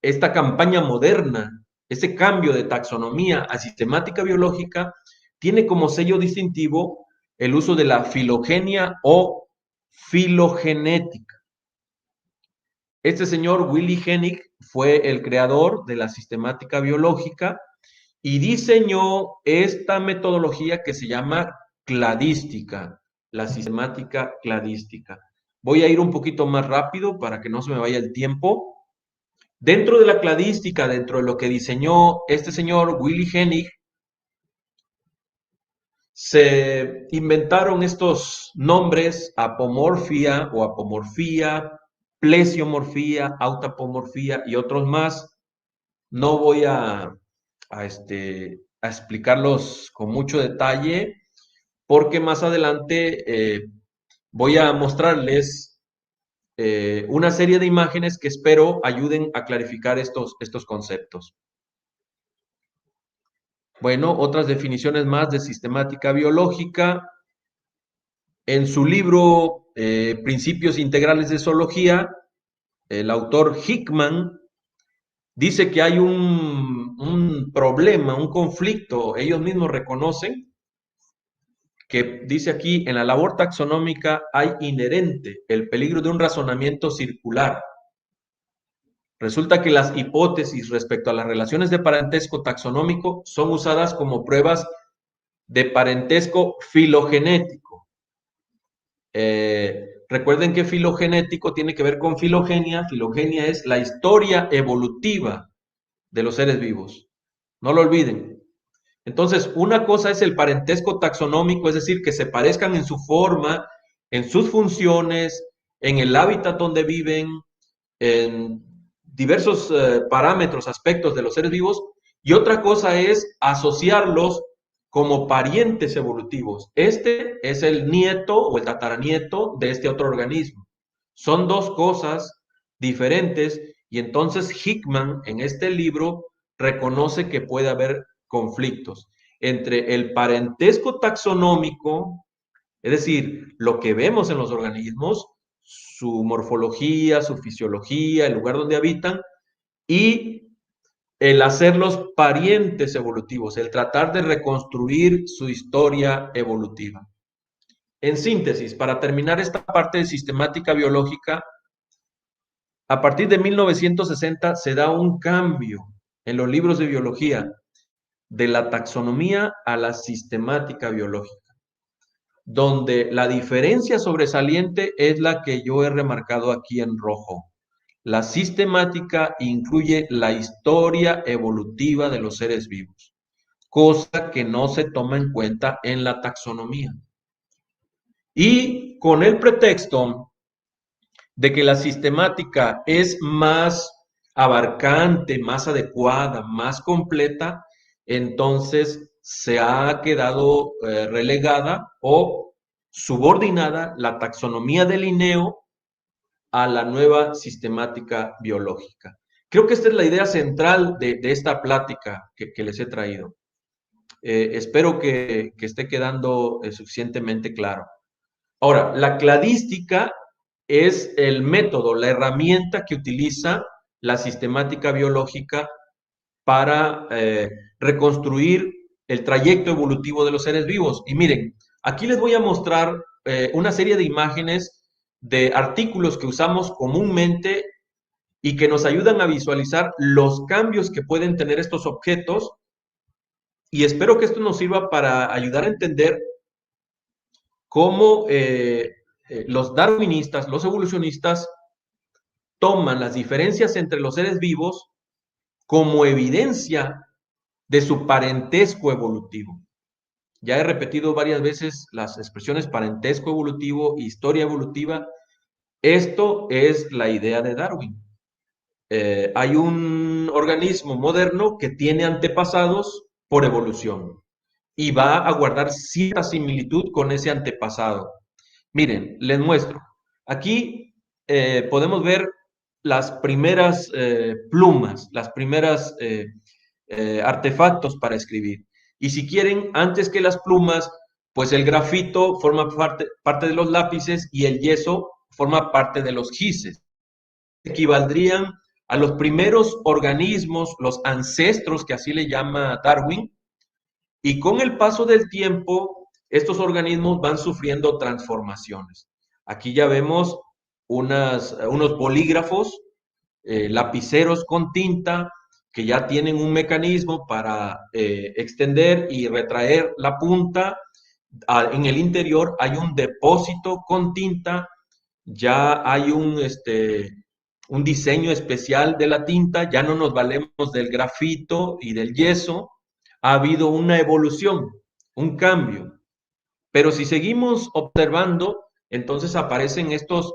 esta campaña moderna, ese cambio de taxonomía a sistemática biológica, tiene como sello distintivo el uso de la filogenia o filogenética. Este señor Willy Hennig fue el creador de la sistemática biológica y diseñó esta metodología que se llama cladística, la sistemática cladística. Voy a ir un poquito más rápido para que no se me vaya el tiempo. Dentro de la cladística, dentro de lo que diseñó este señor Willy Hennig, se inventaron estos nombres: apomorfia o apomorfía, plesiomorfía, autapomorfía y otros más. No voy a explicarlos con mucho detalle porque más adelante voy a mostrarles una serie de imágenes que espero ayuden a clarificar estos conceptos. Bueno, otras definiciones más de sistemática biológica. En su libro Principios Integrales de Zoología, el autor Hickman dice que hay un problema, un conflicto. Ellos mismos reconocen que, dice aquí, en la labor taxonómica hay inherente el peligro de un razonamiento circular. Resulta que las hipótesis respecto a las relaciones de parentesco taxonómico son usadas como pruebas de parentesco filogenético. Recuerden que filogenético tiene que ver con filogenia. Filogenia es la historia evolutiva de los seres vivos. No lo olviden. Entonces, una cosa es el parentesco taxonómico, es decir, que se parezcan en su forma, en sus funciones, en el hábitat donde viven, en diversos parámetros, aspectos de los seres vivos. Y otra cosa es asociarlos como parientes evolutivos. Este es el nieto o el tataranieto de este otro organismo. Son dos cosas diferentes y entonces Hickman en este libro reconoce que puede haber conflictos entre el parentesco taxonómico, es decir, lo que vemos en los organismos, su morfología, su fisiología, el lugar donde habitan, y el hacerlos parientes evolutivos, el tratar de reconstruir su historia evolutiva. En síntesis, para terminar esta parte de sistemática biológica, a partir de 1960 se da un cambio en los libros de biología de la taxonomía a la sistemática biológica, donde la diferencia sobresaliente es la que yo he remarcado aquí en rojo. La sistemática incluye la historia evolutiva de los seres vivos, cosa que no se toma en cuenta en la taxonomía. Y con el pretexto de que la sistemática es más abarcante, más adecuada, más completa, entonces se ha quedado relegada o subordinada la taxonomía de Linneo a la nueva sistemática biológica. Creo que esta es la idea central de esta plática que les he traído. Espero que esté quedando suficientemente claro. Ahora, la cladística es el método, la herramienta que utiliza la sistemática biológica para reconstruir el trayecto evolutivo de los seres vivos. Y miren, aquí les voy a mostrar una serie de imágenes de artículos que usamos comúnmente y que nos ayudan a visualizar los cambios que pueden tener estos objetos, y espero que esto nos sirva para ayudar a entender cómo los darwinistas, los evolucionistas, toman las diferencias entre los seres vivos como evidencia de su parentesco evolutivo. Ya he repetido varias veces las expresiones parentesco evolutivo, historia evolutiva. Esto es la idea de Darwin. Hay un organismo moderno que tiene antepasados por evolución y va a guardar cierta similitud con ese antepasado. Miren, les muestro. Aquí podemos ver las primeras plumas, las primeras artefactos para escribir. Y si quieren, antes que las plumas, pues el grafito forma parte de los lápices y el yeso forma parte de los gises. Equivaldrían a los primeros organismos, los ancestros, que así le llama Darwin, y con el paso del tiempo, estos organismos van sufriendo transformaciones. Aquí ya vemos unos bolígrafos, lapiceros con tinta, que ya tienen un mecanismo para extender y retraer la punta. En el interior hay un depósito con tinta, ya hay un diseño especial de la tinta, ya no nos valemos del grafito y del yeso. Ha habido una evolución, un cambio. Pero si seguimos observando, entonces aparecen estos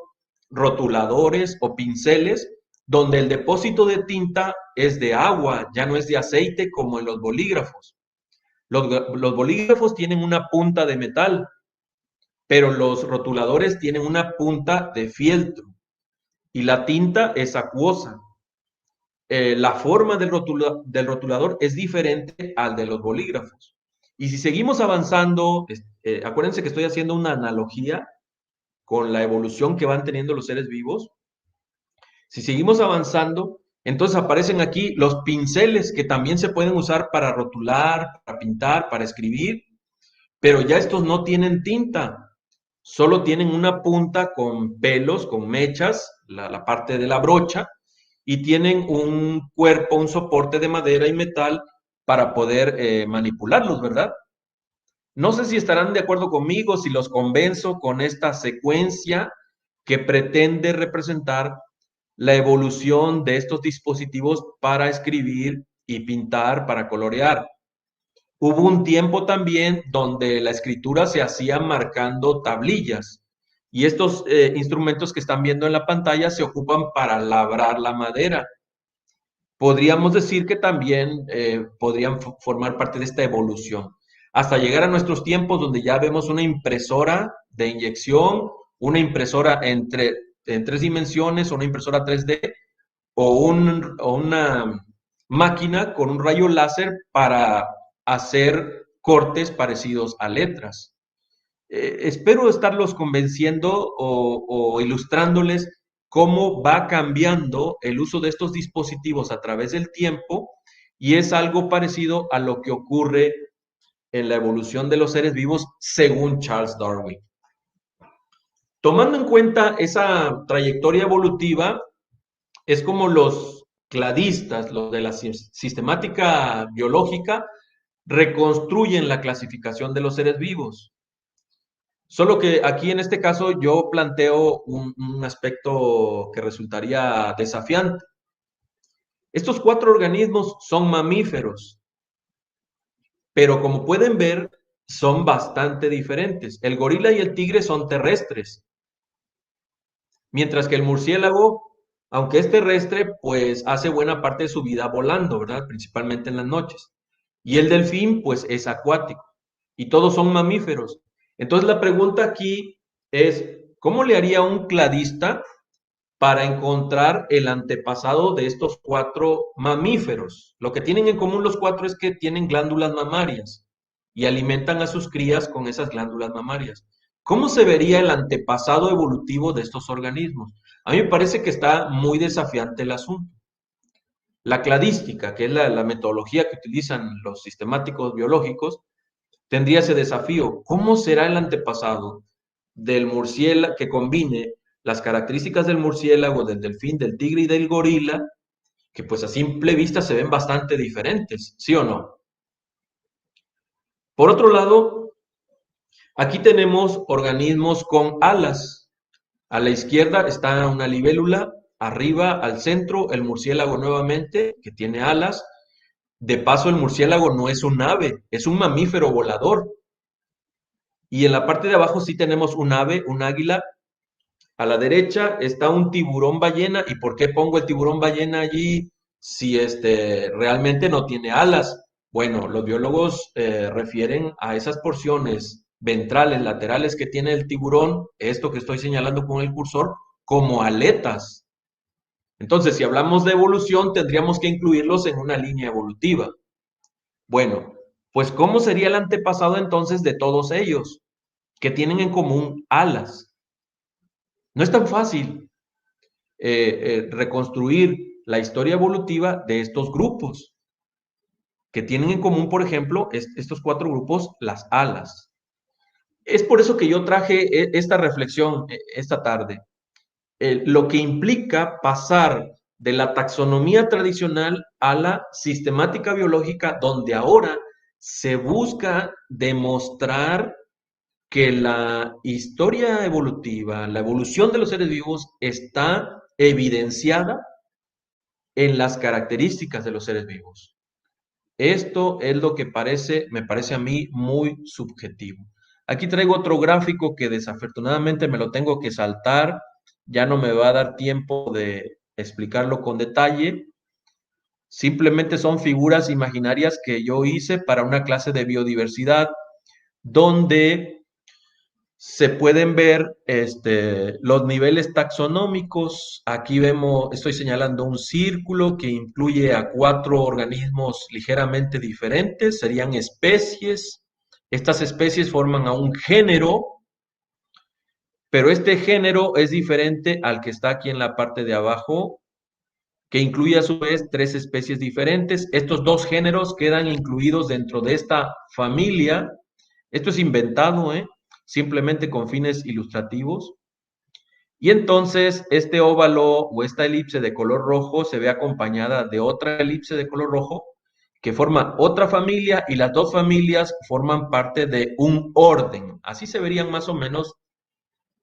rotuladores o pinceles donde el depósito de tinta es de agua, ya no es de aceite como en los bolígrafos. Los bolígrafos tienen una punta de metal, pero los rotuladores tienen una punta de fieltro y la tinta es acuosa. La forma del rotulador es diferente al de los bolígrafos. Y si seguimos avanzando, acuérdense que estoy haciendo una analogía con la evolución que van teniendo los seres vivos. Si seguimos avanzando, entonces aparecen aquí los pinceles que también se pueden usar para rotular, para pintar, para escribir, pero ya estos no tienen tinta, solo tienen una punta con pelos, con mechas, la parte de la brocha, y tienen un cuerpo, un soporte de madera y metal para poder manipularlos, ¿verdad? No sé si estarán de acuerdo conmigo, si los convenzo con esta secuencia que pretende representar la evolución de estos dispositivos para escribir y pintar, para colorear. Hubo un tiempo también donde la escritura se hacía marcando tablillas, y estos instrumentos que están viendo en la pantalla se ocupan para labrar la madera. Podríamos decir que también podrían formar parte de esta evolución, hasta llegar a nuestros tiempos donde ya vemos una impresora de inyección, una impresora en 3 dimensiones, o una impresora 3D, o una máquina con un rayo láser para hacer cortes parecidos a letras. Espero estarlos convenciendo o ilustrándoles cómo va cambiando el uso de estos dispositivos a través del tiempo, y es algo parecido a lo que ocurre en la evolución de los seres vivos según Charles Darwin. Tomando en cuenta esa trayectoria evolutiva, es como los cladistas, los de la sistemática biológica, reconstruyen la clasificación de los seres vivos. Solo que aquí en este caso yo planteo un aspecto que resultaría desafiante. Estos 4 organismos son mamíferos, pero como pueden ver, son bastante diferentes. El gorila y el tigre son terrestres, mientras que el murciélago, aunque es terrestre, pues hace buena parte de su vida volando, ¿verdad? Principalmente en las noches. Y el delfín, pues, es acuático. Y todos son mamíferos. Entonces, la pregunta aquí es, ¿cómo le haría un cladista para encontrar el antepasado de estos 4 mamíferos? Lo que tienen en común los 4 es que tienen glándulas mamarias y alimentan a sus crías con esas glándulas mamarias. ¿Cómo se vería el antepasado evolutivo de estos organismos? A mí me parece que está muy desafiante el asunto. La cladística, que es la metodología que utilizan los sistemáticos biológicos, tendría ese desafío. ¿Cómo será el antepasado del murciélago que combine las características del murciélago, del delfín, del tigre y del gorila, que pues a simple vista se ven bastante diferentes, ¿sí o no? Por otro lado, aquí tenemos organismos con alas. A la izquierda está una libélula, arriba al centro el murciélago nuevamente, que tiene alas. De paso, el murciélago no es un ave, es un mamífero volador. Y en la parte de abajo sí tenemos un ave, un águila. A la derecha está un tiburón ballena. ¿Y por qué pongo el tiburón ballena allí si realmente no tiene alas? Bueno, los biólogos refieren a esas porciones ventrales, laterales que tiene el tiburón, esto que estoy señalando con el cursor, como aletas. Entonces, si hablamos de evolución, tendríamos que incluirlos en una línea evolutiva. Bueno, pues ¿cómo sería el antepasado entonces de todos ellos, que tienen en común alas? No es tan fácil reconstruir la historia evolutiva de estos grupos, que tienen en común, por ejemplo, estos 4 grupos, las alas. Es por eso que yo traje esta reflexión esta tarde. Lo que implica pasar de la taxonomía tradicional a la sistemática biológica, donde ahora se busca demostrar que la historia evolutiva, la evolución de los seres vivos está evidenciada en las características de los seres vivos. Esto es lo que me parece a mí muy subjetivo. Aquí traigo otro gráfico que desafortunadamente me lo tengo que saltar, ya no me va a dar tiempo de explicarlo con detalle. Simplemente son figuras imaginarias que yo hice para una clase de biodiversidad, donde se pueden ver los niveles taxonómicos. Aquí estoy señalando un círculo que incluye a 4 organismos ligeramente diferentes, serían especies. Estas especies forman a un género, pero este género es diferente al que está aquí en la parte de abajo, que incluye a su vez 3 especies diferentes. Estos 2 géneros quedan incluidos dentro de esta familia. Esto es inventado, simplemente con fines ilustrativos. Y entonces este óvalo o esta elipse de color rojo se ve acompañada de otra elipse de color rojo que forma otra familia, y las 2 familias forman parte de un orden. Así se verían más o menos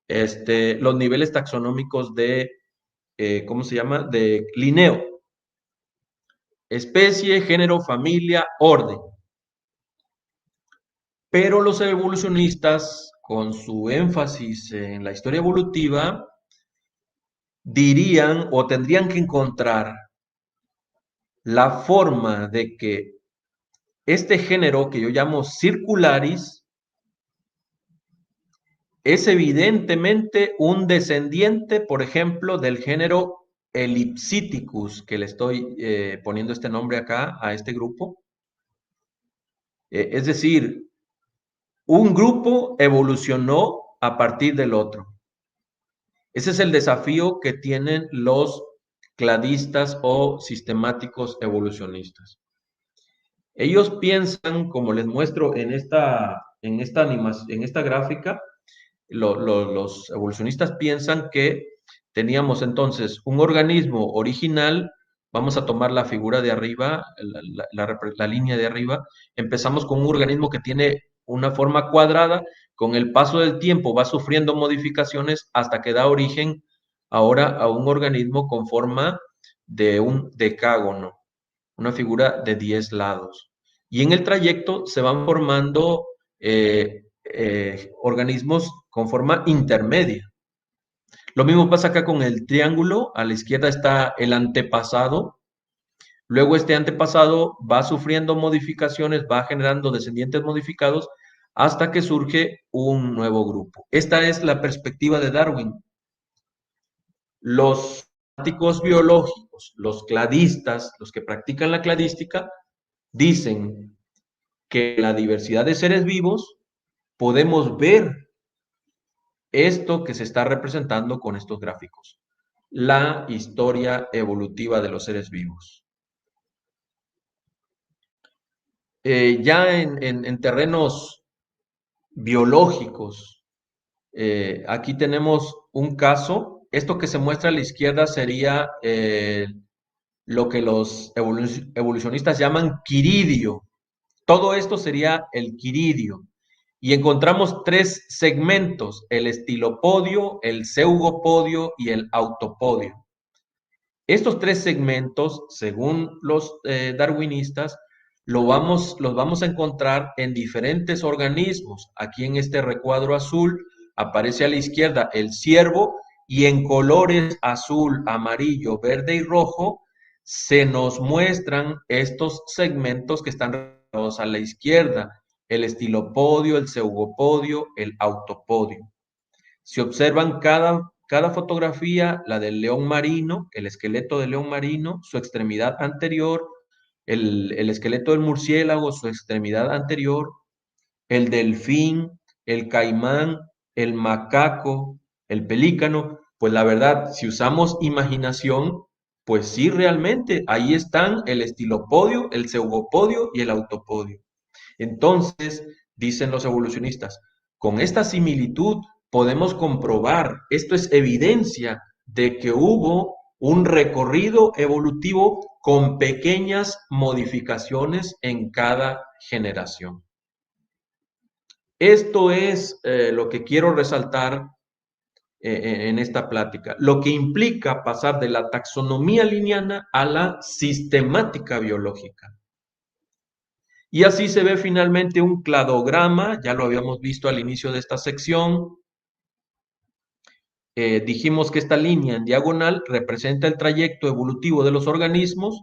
los niveles taxonómicos de, ¿cómo se llama? De Linneo. Especie, género, familia, orden. Pero los evolucionistas, con su énfasis en la historia evolutiva, dirían o tendrían que encontrar la forma de que este género que yo llamo Circularis es evidentemente un descendiente, por ejemplo, del género Ellipsiticus, que le estoy poniendo este nombre acá a este grupo. Es decir, un grupo evolucionó a partir del otro. Ese es el desafío que tienen los cladistas o sistemáticos evolucionistas. Ellos piensan, como les muestro en esta gráfica, los evolucionistas piensan que teníamos entonces un organismo original. Vamos a tomar la figura de arriba, la línea de arriba. Empezamos con un organismo que tiene una forma cuadrada. Con el paso del tiempo va sufriendo modificaciones hasta que da origen ahora a un organismo con forma de un decágono, una figura de 10 lados. Y en el trayecto se van formando organismos con forma intermedia. Lo mismo pasa acá con el triángulo. A la izquierda está el antepasado. Luego este antepasado va sufriendo modificaciones, va generando descendientes modificados hasta que surge un nuevo grupo. Esta es la perspectiva de Darwin. Los fanáticos biológicos, los cladistas, los que practican la cladística, dicen que en la diversidad de seres vivos podemos ver esto que se está representando con estos gráficos, la historia evolutiva de los seres vivos. Ya en terrenos biológicos, aquí tenemos un caso. Esto que se muestra a la izquierda sería lo que los evolucionistas llaman quiridio. Todo esto sería el quiridio. Y encontramos tres segmentos: el estilopodio, el zeugopodio y el autopodio. Estos tres segmentos, según los darwinistas, los vamos a encontrar en diferentes organismos. Aquí en este recuadro azul aparece a la izquierda el ciervo, y en colores azul, amarillo, verde y rojo se nos muestran estos segmentos que están representados a la izquierda: el estilopodio, el zeugopodio, el autopodio. Si observan cada fotografía, la del león marino, el esqueleto del león marino, su extremidad anterior, el esqueleto del murciélago, su extremidad anterior, el delfín, el caimán, el macaco, el pelícano, pues la verdad, si usamos imaginación, pues sí, realmente ahí están el estilopodio, el zeugopodio y el autopodio. Entonces, dicen los evolucionistas, con esta similitud podemos comprobar, esto es evidencia de que hubo un recorrido evolutivo con pequeñas modificaciones en cada generación. Esto es lo que quiero resaltar en esta plática, lo que implica pasar de la taxonomía linneana a la sistemática biológica. Y así se ve finalmente un cladograma, ya lo habíamos visto al inicio de esta sección. Dijimos que esta línea en diagonal representa el trayecto evolutivo de los organismos,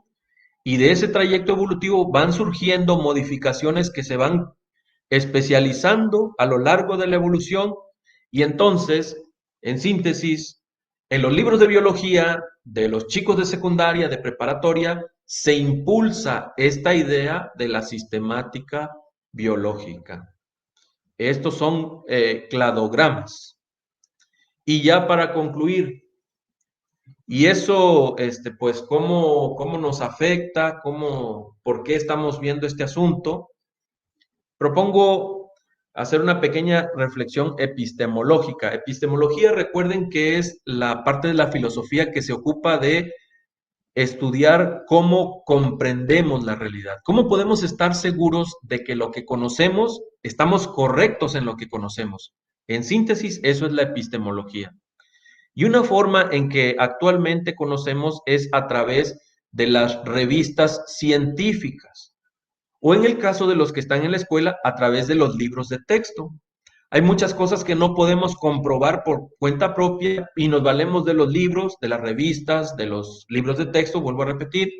y de ese trayecto evolutivo van surgiendo modificaciones que se van especializando a lo largo de la evolución. Y entonces, en síntesis, en los libros de biología de los chicos de secundaria, de preparatoria, se impulsa esta idea de la sistemática biológica. Estos son cladogramas. Y ya para concluir, y eso, pues, ¿cómo nos afecta? ¿Por qué estamos viendo este asunto? Propongo hacer una pequeña reflexión epistemológica. Epistemología, recuerden que es la parte de la filosofía que se ocupa de estudiar cómo comprendemos la realidad. ¿Cómo podemos estar seguros de que lo que conocemos, estamos correctos en lo que conocemos? En síntesis, eso es la epistemología. Y una forma en que actualmente conocemos es a través de las revistas científicas, o en el caso de los que están en la escuela, a través de los libros de texto. Hay muchas cosas que no podemos comprobar por cuenta propia y nos valemos de los libros, de las revistas, de los libros de texto, vuelvo a repetir.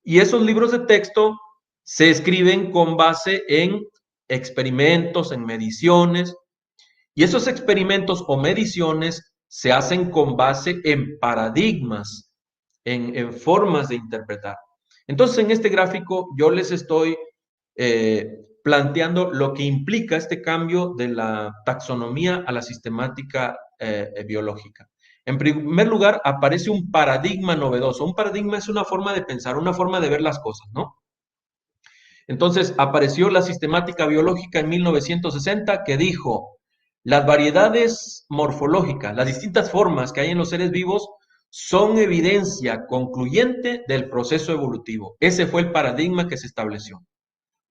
Y esos libros de texto se escriben con base en experimentos, en mediciones, y esos experimentos o mediciones se hacen con base en paradigmas, en formas de interpretar. Entonces, en este gráfico yo les estoy planteando lo que implica este cambio de la taxonomía a la sistemática biológica. En primer lugar, aparece un paradigma novedoso. Un paradigma es una forma de pensar, una forma de ver las cosas, ¿no? Entonces, apareció la sistemática biológica en 1960, que dijo: las variedades morfológicas, las distintas formas que hay en los seres vivos, son evidencia concluyente del proceso evolutivo. Ese fue el paradigma que se estableció.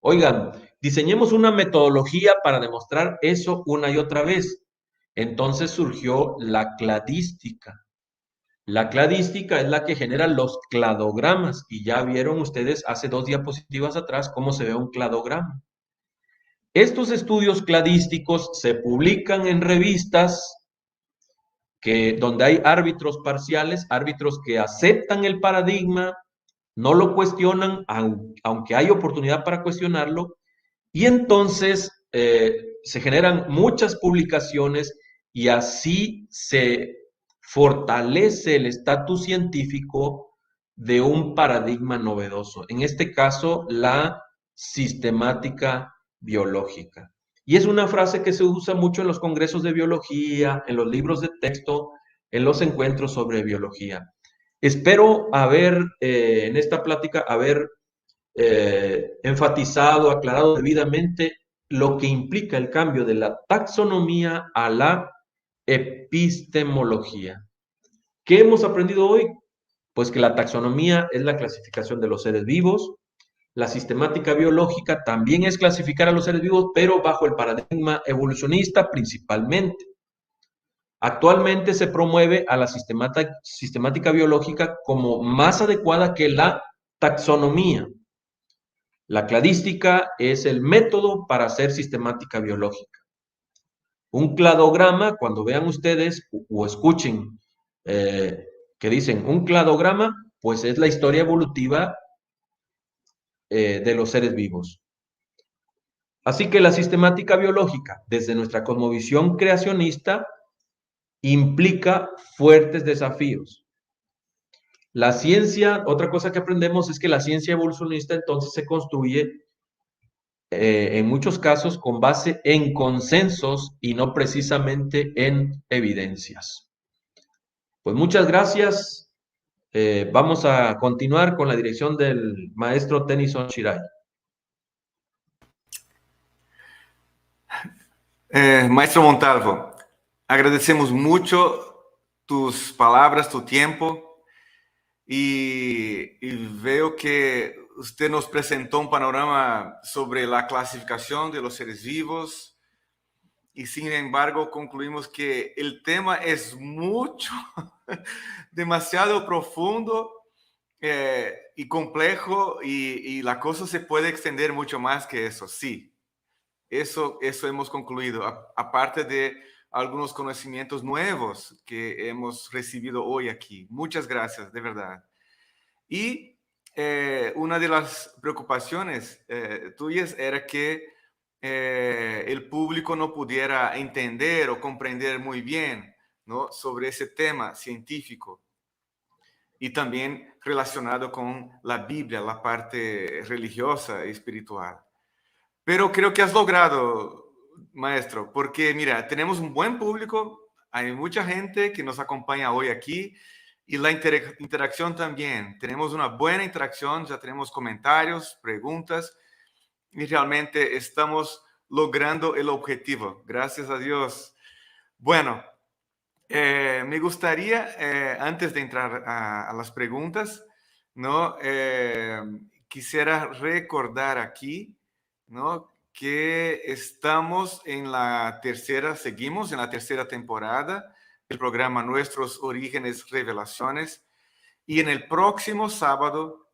Oigan, diseñemos una metodología para demostrar eso una y otra vez. Entonces surgió la cladística. La cladística es la que genera los cladogramas, y ya vieron ustedes hace 2 diapositivas atrás cómo se ve un cladograma. Estos estudios cladísticos se publican en revistas donde hay árbitros parciales, árbitros que aceptan el paradigma no lo cuestionan, aunque hay oportunidad para cuestionarlo, y entonces se generan muchas publicaciones y así se fortalece el estatus científico de un paradigma novedoso, en este caso la sistemática biológica. Y es una frase que se usa mucho en los congresos de biología, en los libros de texto, en los encuentros sobre biología. Espero haber, en esta plática, haber enfatizado, aclarado debidamente lo que implica el cambio de la taxonomía a la epistemología. ¿Qué hemos aprendido hoy? Pues que la taxonomía es la clasificación de los seres vivos, la sistemática biológica también es clasificar a los seres vivos, pero bajo el paradigma evolucionista principalmente. Actualmente se promueve a la sistemática biológica como más adecuada que la taxonomía. La cladística es el método para hacer sistemática biológica. Un cladograma, cuando vean ustedes o escuchen que dicen un cladograma, pues es la historia evolutiva de los seres vivos. Así que la sistemática biológica, desde nuestra cosmovisión creacionista, implica fuertes desafíos. La ciencia, otra cosa que aprendemos es que la ciencia evolucionista entonces se construye en muchos casos con base en consensos y no precisamente en evidencias. Pues muchas gracias. Vamos a continuar con la dirección del maestro Tennyson Shirai. Maestro Montalvo, agradecemos mucho tus palabras, tu tiempo, y veo que usted nos presentó un panorama sobre la clasificación de los seres vivos, y sin embargo concluimos que el tema es mucho, demasiado profundo y complejo, y la cosa se puede extender mucho más que eso, sí. Eso hemos concluido, aparte de algunos conocimientos nuevos que hemos recibido hoy aquí. Muchas gracias, de verdad. Y una de las preocupaciones tuyas era que el público no pudiera entender o comprender muy bien, ¿no?, sobre ese tema científico y también relacionado con la Biblia, la parte religiosa y espiritual. Pero creo que has logrado, maestro, porque mira, tenemos un buen público, hay mucha gente que nos acompaña hoy aquí, y la interacción también. Tenemos una buena interacción, ya tenemos comentarios, preguntas, y realmente estamos logrando el objetivo. Gracias a Dios. Bueno, me gustaría, antes de entrar a las preguntas, ¿no? Quisiera recordar aquí, ¿no?, que seguimos en la tercera temporada del programa Nuestros Orígenes Revelaciones, y en el próximo sábado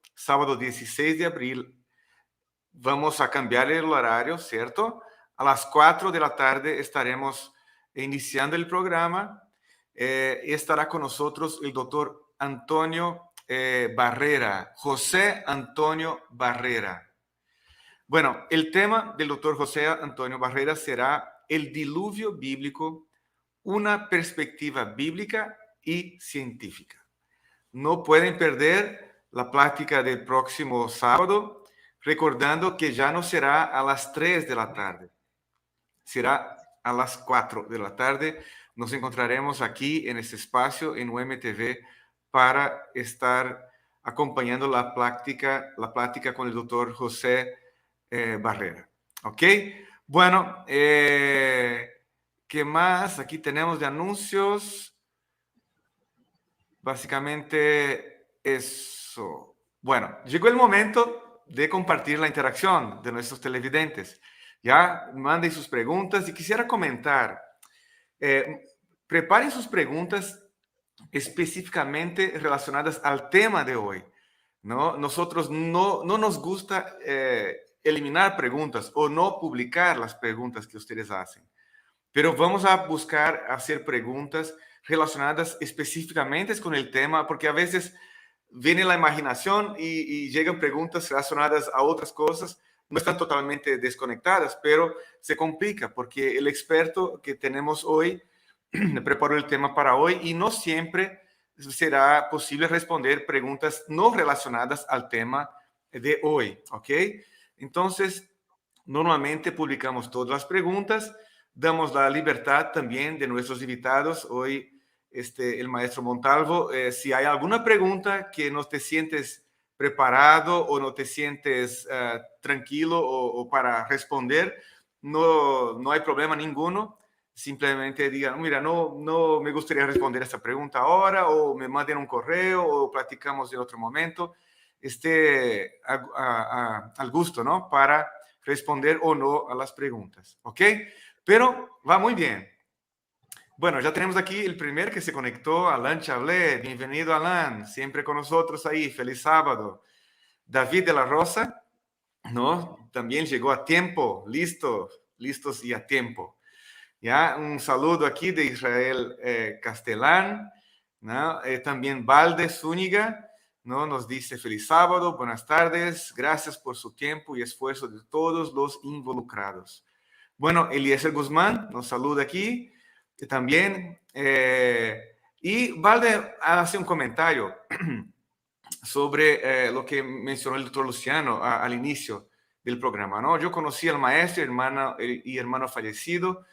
16 de abril, vamos a cambiar el horario, ¿cierto? A las 4 de la tarde estaremos iniciando el programa, y estará con nosotros el doctor Antonio Barrera, José Antonio Barrera. Bueno, el tema del doctor José Antonio Barrera será el diluvio bíblico, una perspectiva bíblica y científica. No pueden perder la plática del próximo sábado, recordando que ya no será a las 3 de la tarde, será a las 4 de la tarde. Nos encontraremos aquí en este espacio en UMTV para estar acompañando la plática con el doctor José Barrera. ¿Ok? Bueno, ¿qué más? Aquí tenemos de anuncios. Básicamente eso. Bueno, llegó el momento de compartir la interacción de nuestros televidentes. Ya manden sus preguntas, y quisiera comentar. Preparen sus preguntas específicamente relacionadas al tema de hoy, ¿no? Nosotros no nos gusta eliminar preguntas o no publicar las preguntas que ustedes hacen, pero vamos a buscar hacer preguntas relacionadas específicamente con el tema, porque a veces viene la imaginación y llegan preguntas relacionadas a otras cosas. No están totalmente desconectadas, pero se complica porque el experto que tenemos hoy preparó el tema para hoy y no siempre será posible responder preguntas no relacionadas al tema de hoy, ¿ok? Entonces, normalmente publicamos todas las preguntas, damos la libertad también de nuestros invitados. Hoy, el maestro Montalvo, si hay alguna pregunta que no te sientes preparado o no te sientes tranquilo o para responder, no hay problema ninguno. Simplemente digan, mira, no me gustaría responder esta pregunta ahora, o me manden un correo, o platicamos en otro momento. Al gusto, ¿no? Para responder o no a las preguntas, ¿ok? Pero va muy bien. Bueno, ya tenemos aquí el primer que se conectó, Alan Chablet. Bienvenido, Alan, siempre con nosotros ahí. Feliz sábado. David de la Rosa, ¿no? También llegó a tiempo, listos y a tiempo. Ya, un saludo aquí de Israel Castellán, ¿no? También Valde Zúñiga, ¿no? Nos dice feliz sábado, buenas tardes, gracias por su tiempo y esfuerzo de todos los involucrados. Bueno, Eliezer Guzmán nos saluda aquí también. Y Valde hace un comentario sobre lo que mencionó el doctor Luciano al inicio del programa, ¿no? Yo conocí al maestro y hermano fallecido,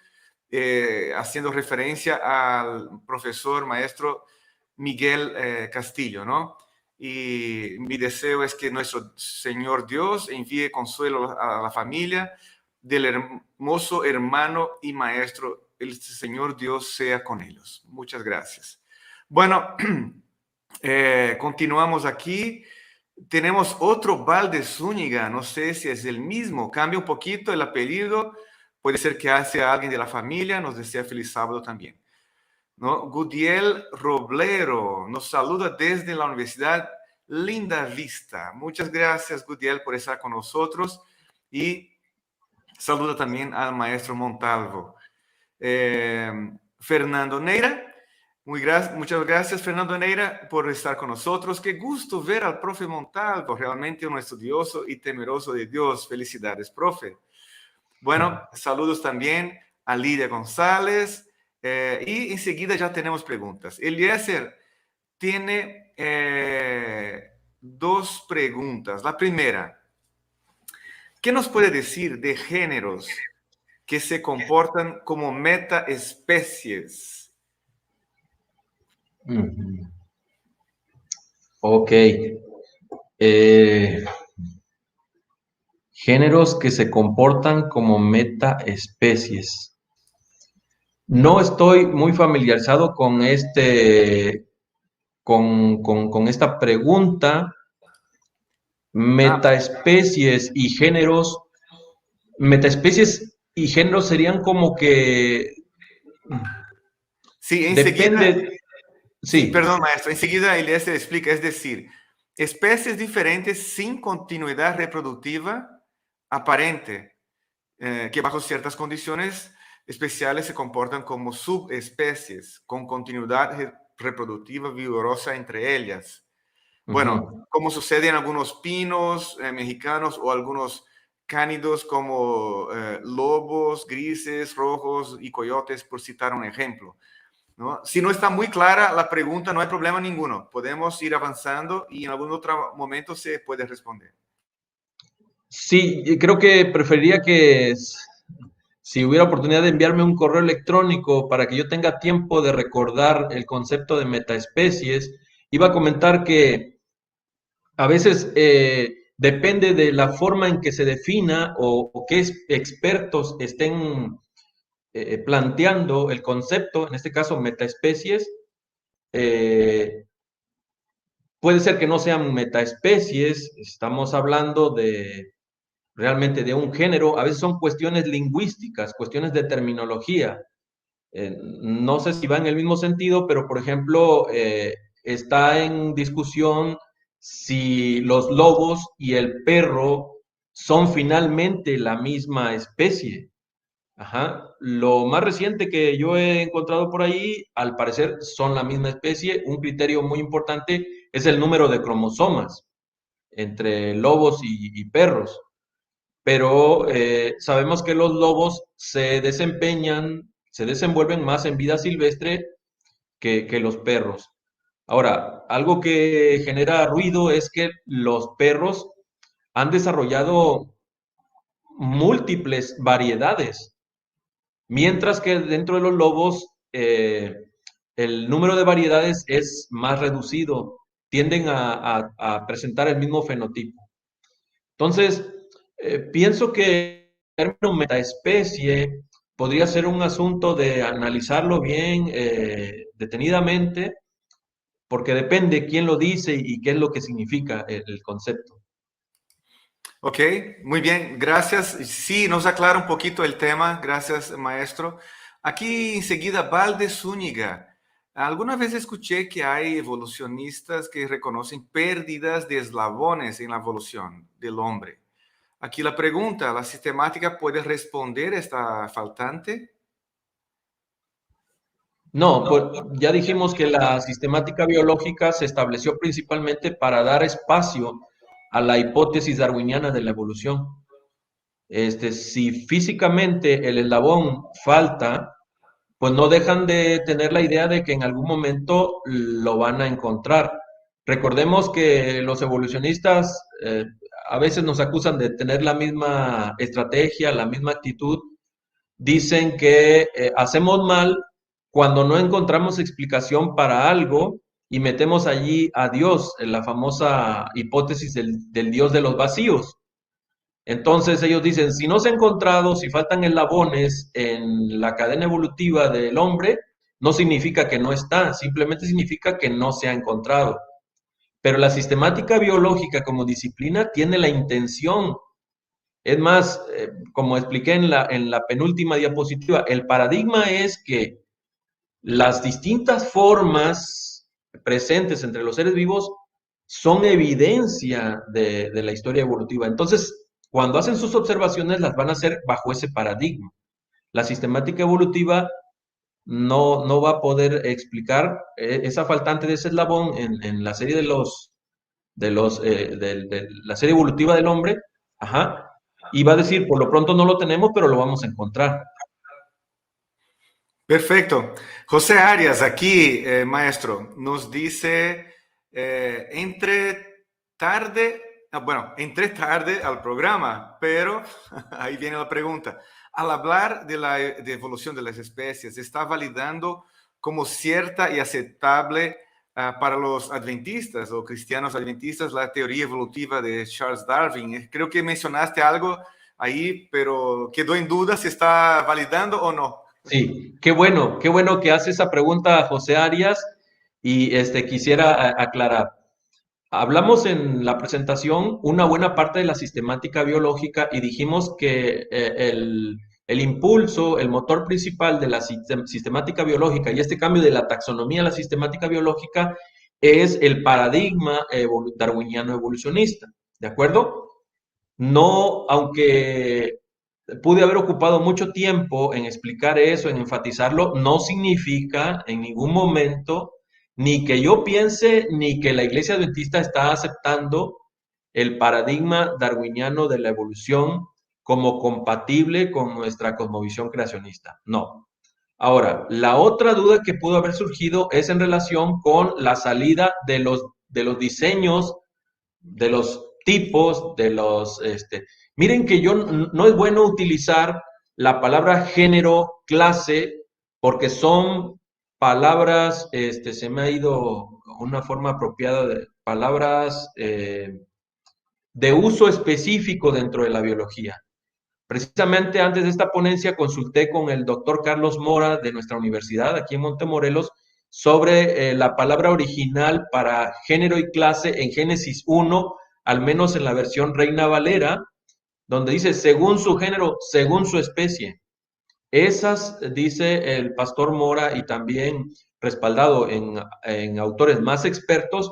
haciendo referencia al profesor maestro Miguel Castillo, ¿no? Y mi deseo es que nuestro Señor Dios envíe consuelo a la familia del hermoso hermano y maestro. El Señor Dios sea con ellos. Muchas gracias. Bueno, continuamos aquí. Tenemos otro Valde Zúñiga, no sé si es el mismo, cambia un poquito el apellido, puede ser que sea alguien de la familia, nos desea feliz sábado también, ¿no? Gudiel Roblero nos saluda desde la Universidad Linda Vista. Muchas gracias, Gudiel, por estar con nosotros y saluda también al maestro Montalvo. Fernando Neira. Muchas gracias, Fernando Neira, por estar con nosotros. Qué gusto ver al profe Montalvo, realmente un estudioso y temeroso de Dios. Felicidades, profe. Bueno, saludos también a Lidia González. Y enseguida ya tenemos preguntas. Eliezer tiene dos preguntas. La primera, ¿qué nos puede decir de géneros que se comportan como metaespecies? Ok. Géneros que se comportan como metaespecies. No estoy muy familiarizado con con esta pregunta. Metaespecies y géneros. Metaespecies y géneros serían como que Sí, enseguida. depende. Sí. Perdón, maestro. Enseguida Eliezer explica, es decir, especies diferentes sin continuidad reproductiva aparente, que bajo ciertas condiciones especiales se comportan como subespecies con continuidad reproductiva vigorosa entre ellas. Bueno, como sucede en algunos pinos mexicanos o algunos cánidos como lobos, grises, rojos y coyotes, por citar un ejemplo, ¿no? Si no está muy clara la pregunta, no hay problema ninguno. Podemos ir avanzando y en algún otro momento se puede responder. Sí, creo que preferiría que si hubiera oportunidad de enviarme un correo electrónico para que yo tenga tiempo de recordar el concepto de metaespecies, iba a comentar que a veces depende de la forma en que se defina o qué expertos estén planteando el concepto, en este caso metaespecies, puede ser que no sean metaespecies, estamos hablando realmente de un género, a veces son cuestiones lingüísticas, cuestiones de terminología. No sé si va en el mismo sentido, pero por ejemplo, está en discusión si los lobos y el perro son finalmente la misma especie. Ajá. Lo más reciente que yo he encontrado por ahí, al parecer son la misma especie. Un criterio muy importante es el número de cromosomas entre lobos y perros. Pero sabemos que los lobos se desenvuelven más en vida silvestre que los perros. Ahora, algo que genera ruido es que los perros han desarrollado múltiples variedades, mientras que dentro de los lobos el número de variedades es más reducido, tienden a presentar el mismo fenotipo. Entonces, pienso que el término metaespecie podría ser un asunto de analizarlo bien, detenidamente, porque depende quién lo dice y qué es lo que significa el concepto. Ok, muy bien, gracias. Sí, nos aclara un poquito el tema, gracias, maestro. Aquí enseguida, Valde Zúñiga. Alguna vez escuché que hay evolucionistas que reconocen pérdidas de eslabones en la evolución del hombre. Aquí la pregunta, ¿la sistemática puede responder esta faltante? No, pues ya dijimos que la sistemática biológica se estableció principalmente para dar espacio a la hipótesis darwiniana de la evolución. Si físicamente el eslabón falta, pues no dejan de tener la idea de que en algún momento lo van a encontrar. Recordemos que los evolucionistas a veces nos acusan de tener la misma estrategia, la misma actitud. Dicen que hacemos mal cuando no encontramos explicación para algo y metemos allí a Dios, en la famosa hipótesis del Dios de los vacíos. Entonces ellos dicen, si no se ha encontrado, si faltan eslabones en la cadena evolutiva del hombre, no significa que no está, simplemente significa que no se ha encontrado. Pero la sistemática biológica como disciplina tiene la intención. Es más, como expliqué en la penúltima diapositiva, el paradigma es que las distintas formas presentes entre los seres vivos son evidencia de la historia evolutiva. Entonces, cuando hacen sus observaciones, las van a hacer bajo ese paradigma. La sistemática evolutiva no va a poder explicar esa faltante de ese eslabón en la serie de la serie evolutiva del hombre, ajá, y va a decir, por lo pronto no lo tenemos, pero lo vamos a encontrar. Perfecto. José Arias, aquí, maestro, nos dice, entré tarde al programa, pero ahí viene la pregunta. Al hablar de evolución de las especies, ¿está validando como cierta y aceptable para los adventistas o cristianos adventistas la teoría evolutiva de Charles Darwin? Creo que mencionaste algo ahí, pero quedó en duda si está validando o no. Sí, qué bueno que hace esa pregunta José Arias y quisiera aclarar. Hablamos en la presentación una buena parte de la sistemática biológica y dijimos que el impulso, el motor principal de la sistemática biológica y este cambio de la taxonomía a la sistemática biológica es el paradigma darwiniano evolucionista, ¿de acuerdo? No, aunque pude haber ocupado mucho tiempo en explicar eso, en enfatizarlo, no significa en ningún momento ni que yo piense ni que la Iglesia Adventista está aceptando el paradigma darwiniano de la evolución como compatible con nuestra cosmovisión creacionista. No. Ahora, la otra duda que pudo haber surgido es en relación con la salida de los diseños, de los tipos, de los... Miren que no es bueno utilizar la palabra género, clase, porque son palabras, se me ha ido una forma apropiada de palabras de uso específico dentro de la biología. Precisamente antes de esta ponencia consulté con el doctor Carlos Mora de nuestra universidad aquí en Montemorelos sobre la palabra original para género y clase en Génesis 1, al menos en la versión Reina Valera, donde dice según su género, según su especie. Esas, dice el pastor Mora, y también respaldado en autores más expertos,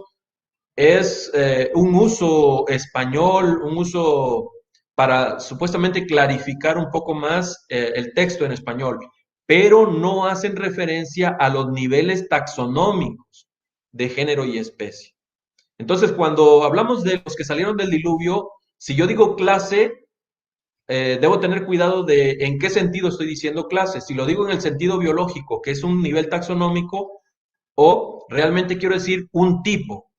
es un uso español, un uso para supuestamente clarificar un poco más el texto en español, pero no hacen referencia a los niveles taxonómicos de género y especie. Entonces, cuando hablamos de los que salieron del diluvio, si yo digo clase, debo tener cuidado de en qué sentido estoy diciendo clase. Si lo digo en el sentido biológico, que es un nivel taxonómico, o realmente quiero decir un tipo.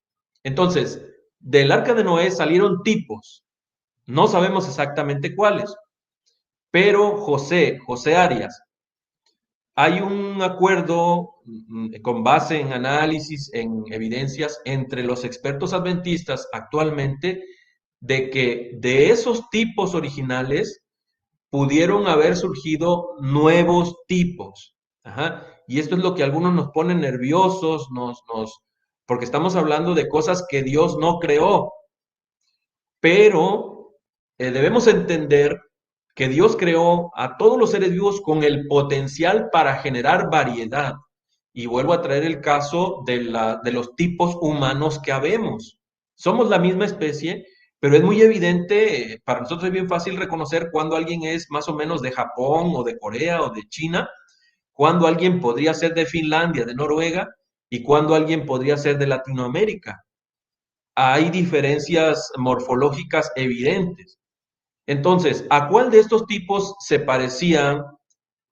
Entonces, del arca de Noé salieron tipos. No sabemos exactamente cuáles, pero José Arias, hay un acuerdo con base en análisis, en evidencias entre los expertos adventistas actualmente de que de esos tipos originales pudieron haber surgido nuevos tipos. Ajá. Y esto es lo que a algunos nos pone nerviosos, porque estamos hablando de cosas que Dios no creó. Pero debemos entender que Dios creó a todos los seres vivos con el potencial para generar variedad. Y vuelvo a traer el caso de los tipos humanos que habemos. Somos la misma especie, pero es muy evidente, para nosotros es bien fácil reconocer cuando alguien es más o menos de Japón o de Corea o de China, cuando alguien podría ser de Finlandia, de Noruega, y cuando alguien podría ser de Latinoamérica. Hay diferencias morfológicas evidentes. Entonces, ¿a cuál de estos tipos se parecían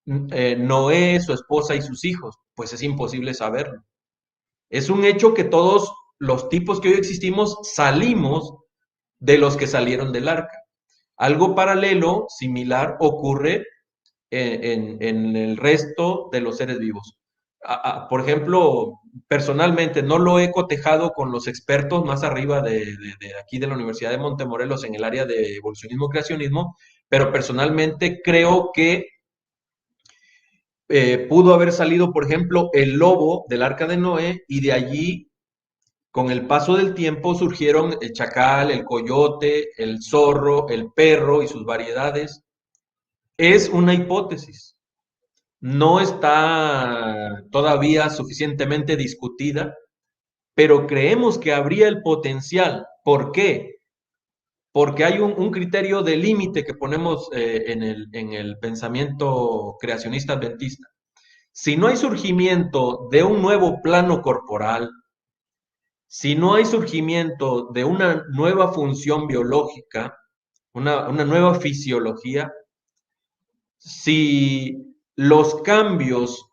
Noé, su esposa y sus hijos? Pues es imposible saberlo. Es un hecho que todos los tipos que hoy existimos salimos de los que salieron del arca. Algo paralelo, similar, ocurre en el resto de los seres vivos. Por ejemplo, personalmente no lo he cotejado con los expertos más arriba de aquí de la Universidad de Montemorelos en el área de evolucionismo creacionismo, pero personalmente creo que pudo haber salido, por ejemplo, el lobo del arca de Noé y de allí, con el paso del tiempo, surgieron el chacal, el coyote, el zorro, el perro y sus variedades. Es una hipótesis. No está todavía suficientemente discutida, pero creemos que habría el potencial. ¿Por qué? Porque hay un criterio de límite que ponemos en el pensamiento creacionista adventista. Si no hay surgimiento de un nuevo plano corporal, si no hay surgimiento de una nueva función biológica, una nueva fisiología, si los cambios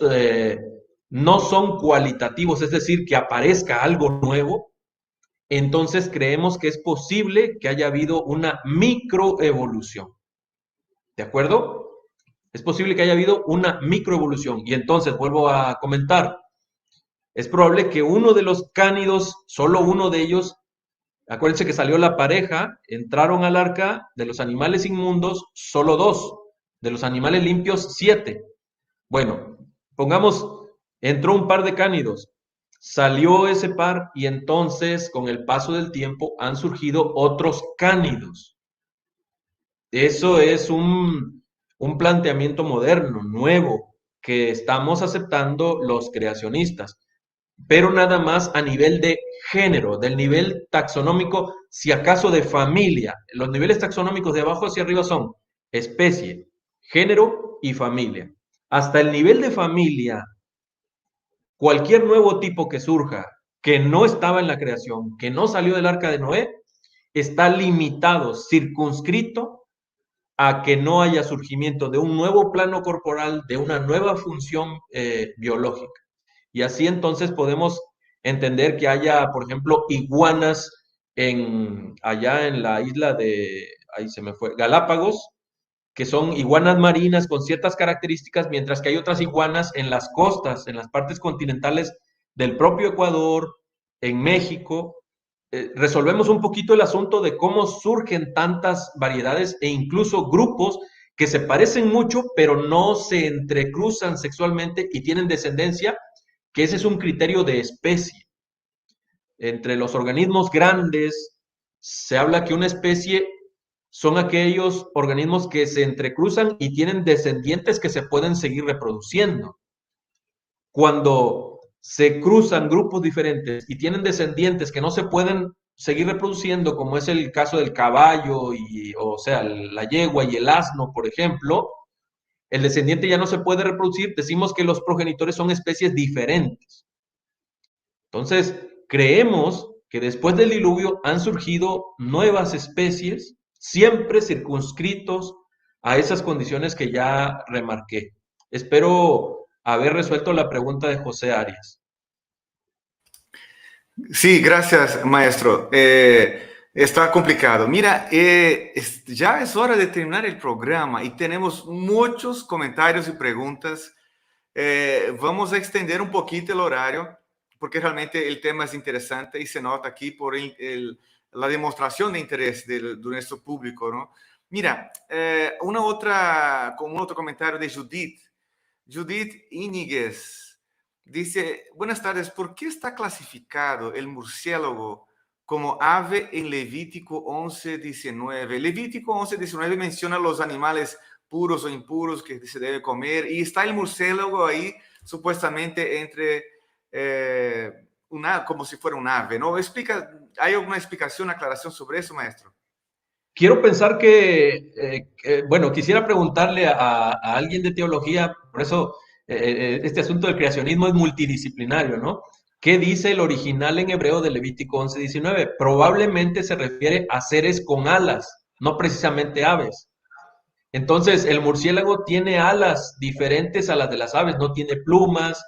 eh, no son cualitativos, es decir, que aparezca algo nuevo, entonces creemos que es posible que haya habido una microevolución. ¿De acuerdo? Es posible que haya habido una microevolución. Y entonces vuelvo a comentar, es probable que uno de los cánidos, solo uno de ellos, acuérdense que salió la pareja, entraron al arca, de los animales inmundos, solo 2, de los animales limpios, 7. Bueno, pongamos, entró un par de cánidos, salió ese par y entonces con el paso del tiempo han surgido otros cánidos. Eso es un planteamiento moderno, nuevo, que estamos aceptando los creacionistas, pero nada más a nivel de género, del nivel taxonómico, si acaso de familia. Los niveles taxonómicos de abajo hacia arriba son especie, género y familia. Hasta el nivel de familia, cualquier nuevo tipo que surja, que no estaba en la creación, que no salió del arca de Noé, está limitado, circunscrito a que no haya surgimiento de un nuevo plano corporal, de una nueva función biológica. Y así entonces podemos entender que haya, por ejemplo, iguanas allá en la isla de, ahí se me fue, Galápagos, que son iguanas marinas con ciertas características, mientras que hay otras iguanas en las costas, en las partes continentales del propio Ecuador, en México. Resolvemos un poquito el asunto de cómo surgen tantas variedades e incluso grupos que se parecen mucho, pero no se entrecruzan sexualmente y tienen descendencia, que ese es un criterio de especie. Entre los organismos grandes se habla que una especie son aquellos organismos que se entrecruzan y tienen descendientes que se pueden seguir reproduciendo. Cuando se cruzan grupos diferentes y tienen descendientes que no se pueden seguir reproduciendo, como es el caso del caballo, o sea, la yegua y el asno, por ejemplo, el descendiente ya no se puede reproducir, decimos que los progenitores son especies diferentes. Entonces, creemos que después del diluvio han surgido nuevas especies, siempre circunscritos a esas condiciones que ya remarqué. Espero haber resuelto la pregunta de José Arias. Sí, gracias, maestro. Está complicado. Mira, ya es hora de terminar el programa y tenemos muchos comentarios y preguntas. Vamos a extender un poquito el horario, porque realmente el tema es interesante y se nota aquí por la demostración de interés de nuestro público, ¿no? Mira, un otro comentario de Judith. Judith Íñiguez. Dice, buenas tardes, ¿por qué está clasificado el murciélago como ave en Levítico 11:19? Levítico 11:19 menciona los animales puros o impuros que se debe comer y está el murciélago ahí supuestamente entre como si fuera un ave, ¿no? ¿Hay alguna explicación, aclaración sobre eso, maestro? Quiero pensar que, bueno, quisiera preguntarle a alguien de teología, por eso este asunto del creacionismo es multidisciplinario, ¿no? ¿Qué dice el original en hebreo de Levítico 11:19? Probablemente se refiere a seres con alas, no precisamente aves. Entonces, el murciélago tiene alas diferentes a las de las aves, no tiene plumas,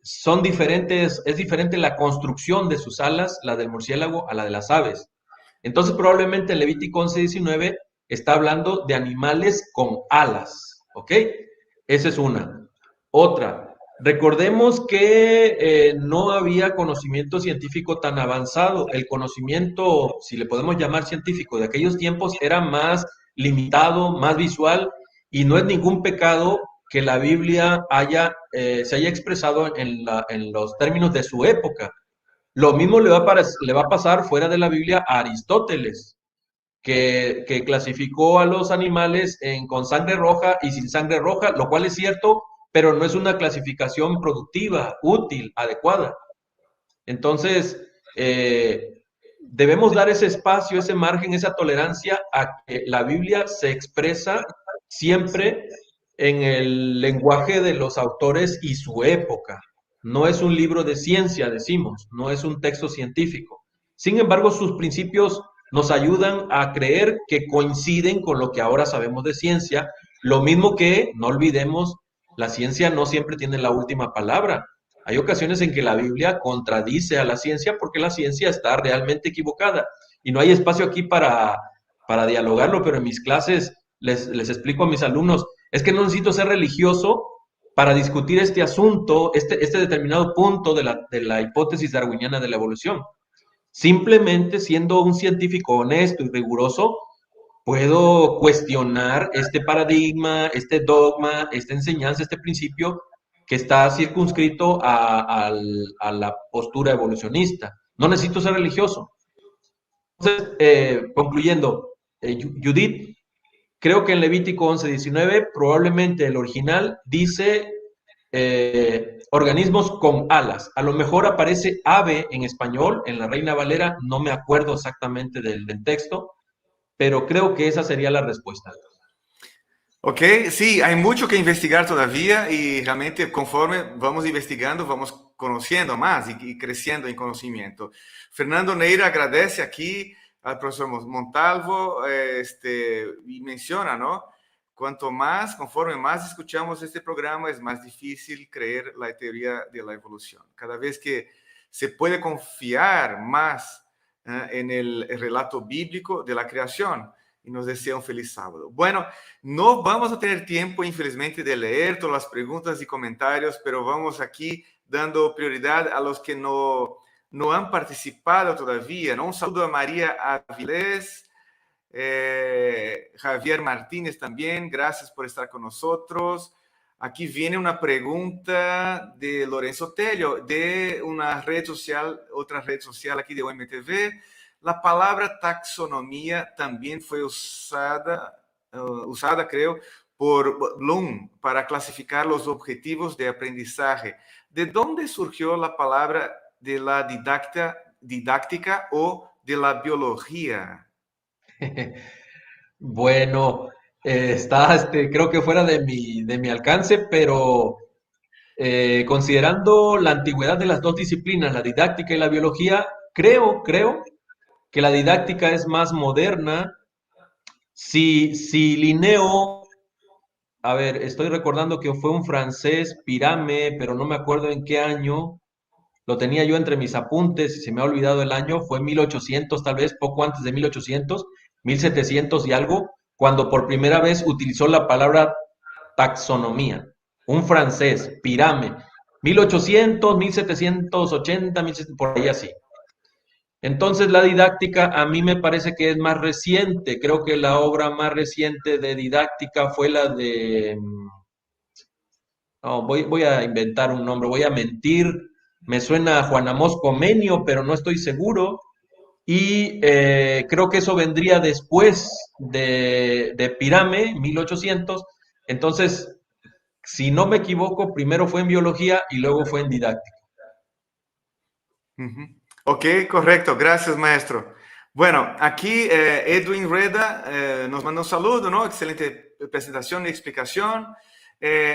son diferentes, es diferente la construcción de sus alas, la del murciélago a la de las aves. Entonces, probablemente el Levítico 11:19 está hablando de animales con alas, ¿ok? Esa es una. Otra, recordemos que no había conocimiento científico tan avanzado. El conocimiento, si le podemos llamar científico, de aquellos tiempos era más limitado, más visual, y no es ningún pecado que la Biblia se haya expresado en los términos de su época. Lo mismo le va a pasar fuera de la Biblia a Aristóteles, que clasificó a los animales con sangre roja y sin sangre roja, lo cual es cierto, pero no es una clasificación productiva, útil, adecuada. Entonces, debemos dar ese espacio, ese margen, esa tolerancia a que la Biblia se expresa siempre en el lenguaje de los autores y su época. No es un libro de ciencia, decimos, no es un texto científico. Sin embargo, sus principios nos ayudan a creer que coinciden con lo que ahora sabemos de ciencia, lo mismo que, no olvidemos, la ciencia no siempre tiene la última palabra. Hay ocasiones en que la Biblia contradice a la ciencia porque la ciencia está realmente equivocada. Y no hay espacio aquí para dialogarlo, pero en mis clases les explico a mis alumnos, es que no necesito ser religioso para discutir este asunto, este determinado punto de la hipótesis darwiniana de la evolución. Simplemente siendo un científico honesto y riguroso, puedo cuestionar este paradigma, este dogma, esta enseñanza, este principio que está circunscrito a la postura evolucionista. No necesito ser religioso. Entonces, concluyendo, Judith, creo que en Levítico 11:19 probablemente el original dice organismos con alas. A lo mejor aparece ave en español, en la Reina Valera, no me acuerdo exactamente del texto, pero creo que esa sería la respuesta. Ok, sí, hay mucho que investigar todavía y realmente conforme vamos investigando, vamos conociendo más y creciendo en conocimiento. Fernando Neira agradece aquí al profesor Montalvo y menciona, ¿no? Conforme más escuchamos este programa, es más difícil creer la teoría de la evolución. Cada vez que se puede confiar más en el relato bíblico de la creación, y nos desea un feliz sábado. Bueno, no vamos a tener tiempo, infelizmente, de leer todas las preguntas y comentarios, pero vamos aquí dando prioridad a los que no han participado todavía, ¿no? Un saludo a María Avilés, Javier Martínez también, gracias por estar con nosotros. Aquí viene una pregunta de Lorenzo Tello, de una red social, otra red social aquí de OMTV. La palabra taxonomía también fue usada, creo, por Bloom para clasificar los objetivos de aprendizaje. ¿De dónde surgió la palabra de la didáctica o de la biología? Bueno, está creo que fuera de mi alcance, pero considerando la antigüedad de las dos disciplinas, la didáctica y la biología, creo que la didáctica es más moderna. Si Linneo, a ver, estoy recordando que fue un francés, Pirame, pero no me acuerdo en qué año, lo tenía yo entre mis apuntes y se me ha olvidado el año, fue 1800 tal vez, poco antes de 1800, 1700 y algo, cuando por primera vez utilizó la palabra taxonomía. Un francés, Pirame, 1800, 1780, 1700, por ahí así. Entonces la didáctica a mí me parece que es más reciente. Creo que la obra más reciente de didáctica fue la de... No, voy a inventar un nombre, voy a mentir. Me suena a Juan Amós Comenio, pero no estoy seguro. Y creo que eso vendría después de Pirame, 1800. Entonces, si no me equivoco, primero fue en biología y luego fue en didáctica. Ok, correcto. Gracias, maestro. Bueno, aquí Edwin Reda nos manda un saludo, ¿no? Excelente presentación y explicación.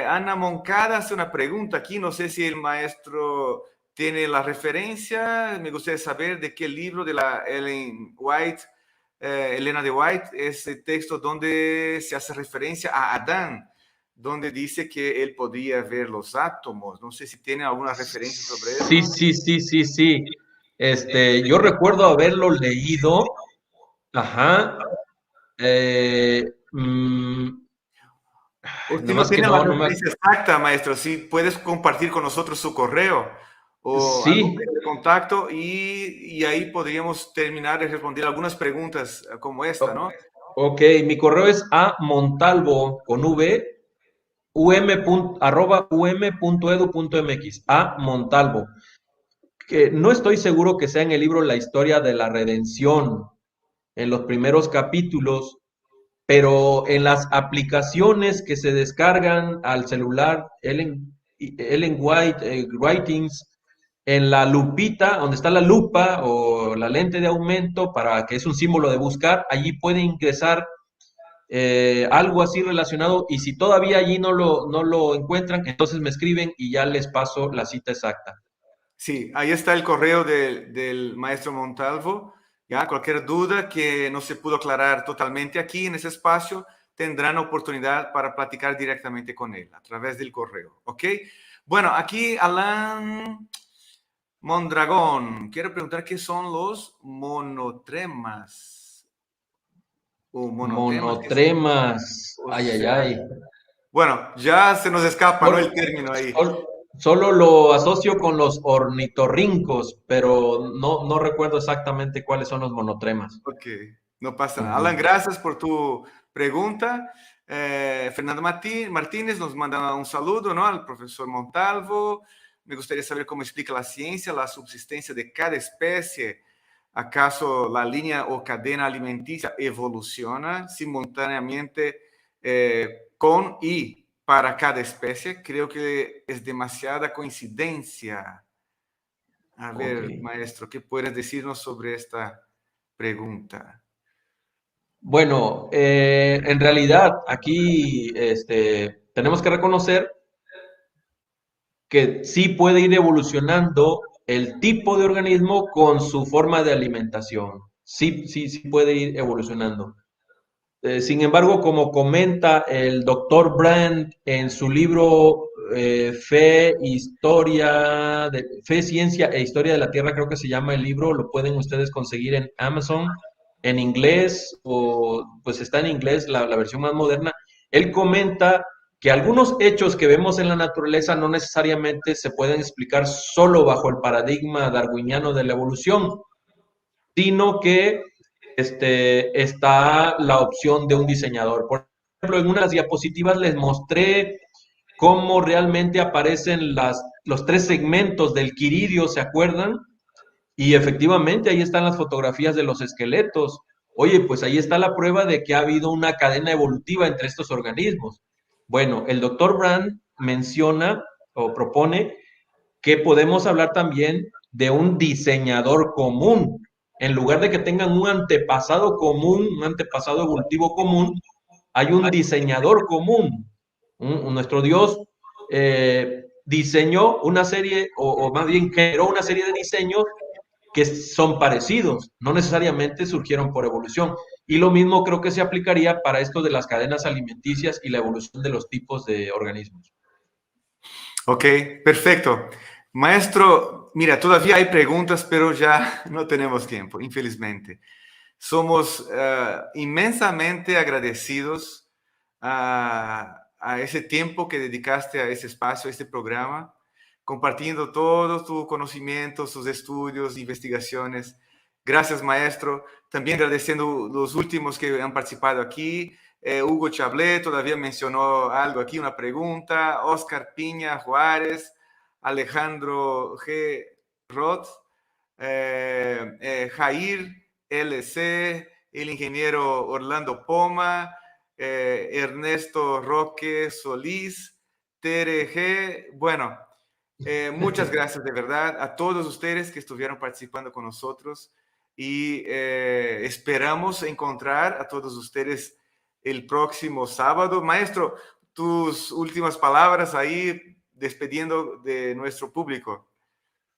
Ana Moncada hace una pregunta aquí. No sé si el maestro tiene la referencia. Me gustaría saber de qué libro de la Elena de White, es el texto donde se hace referencia a Adán, donde dice que él podía ver los átomos. No sé si tiene alguna referencia sobre eso. Sí. Yo recuerdo haberlo leído. Ajá. O si no Nomás que tiene la no me... referencia exacta, maestro, si puedes compartir con nosotros su correo o algún Sí, medio de contacto y ahí podríamos terminar de responder algunas preguntas como esta, ¿no? ok, mi correo es a montalvo con v arroba um.edu.mx, a Montalvo, que no estoy seguro que sea en el libro La historia de la redención, en los primeros capítulos, pero en las aplicaciones que se descargan al celular, Ellen White, Writings, en la lupita, donde está la lupa o la lente de aumento, para que es un símbolo de buscar, allí puede ingresar algo así relacionado, y si todavía allí no lo encuentran, entonces me escriben y ya les paso la cita exacta. Sí, ahí está el correo del maestro Montalvo. Ya, cualquier duda que no se pudo aclarar totalmente aquí en ese espacio, tendrán oportunidad para platicar directamente con él a través del correo. ¿Ok? Bueno, aquí Alan Mondragón. Quiero preguntar qué son los monotremas. O monotremas. Monotremas. O Ay. sea, bueno, ya se nos escapa, ¿no? El término ahí. Solo lo asocio con los ornitorrincos, pero no recuerdo exactamente cuáles son los monotremas. Ok, no pasa nada. Alan, gracias por tu pregunta. Fernando Martínez nos manda un saludo, ¿no? Al profesor Montalvo. Me gustaría saber cómo explica la ciencia la subsistencia de cada especie. ¿Acaso la línea o cadena alimenticia evoluciona simultáneamente con y para cada especie? Creo que es demasiada coincidencia. A ver, Ok. maestro, ¿qué puedes decirnos sobre esta pregunta? Bueno, en realidad aquí tenemos que reconocer que sí puede ir evolucionando el tipo de organismo con su forma de alimentación. Sí puede ir evolucionando. Sin embargo, como comenta el doctor Brand en su libro Fe, Ciencia e Historia de la Tierra, creo que se llama el libro, lo pueden ustedes conseguir en Amazon, en inglés, o pues está en inglés la versión más moderna. Él comenta que algunos hechos que vemos en la naturaleza no necesariamente se pueden explicar solo bajo el paradigma darwiniano de la evolución, sino que está la opción de un diseñador. Por ejemplo, en unas diapositivas les mostré cómo realmente aparecen los tres segmentos del quiridio, ¿se acuerdan? Y efectivamente ahí están las fotografías de los esqueletos. Oye, pues ahí está la prueba de que ha habido una cadena evolutiva entre estos organismos. Bueno, el doctor Brand menciona o propone que podemos hablar también de un diseñador común. En lugar de que tengan un antepasado común, un antepasado evolutivo común, hay un diseñador común. Nuestro Dios diseñó una serie, o más bien generó una serie de diseños que son parecidos, no necesariamente surgieron por evolución. Y lo mismo creo que se aplicaría para esto de las cadenas alimenticias y la evolución de los tipos de organismos. Ok, perfecto. Maestro, mira, todavía hay preguntas, pero ya no tenemos tiempo, infelizmente. Somos inmensamente agradecidos a ese tiempo que dedicaste a ese espacio, a este programa, compartiendo todo tu conocimiento, sus estudios, investigaciones. Gracias, maestro. También agradeciendo los últimos que han participado aquí. Hugo Chablé todavía mencionó algo aquí, una pregunta. Oscar Piña Juárez, Alejandro G. Roth, Jair LC, el ingeniero Orlando Poma, Ernesto Roque Solís, Tere G. Bueno, muchas gracias de verdad a todos ustedes que estuvieron participando con nosotros y esperamos encontrar a todos ustedes el próximo sábado. Maestro, tus últimas palabras ahí despidiendo de nuestro público.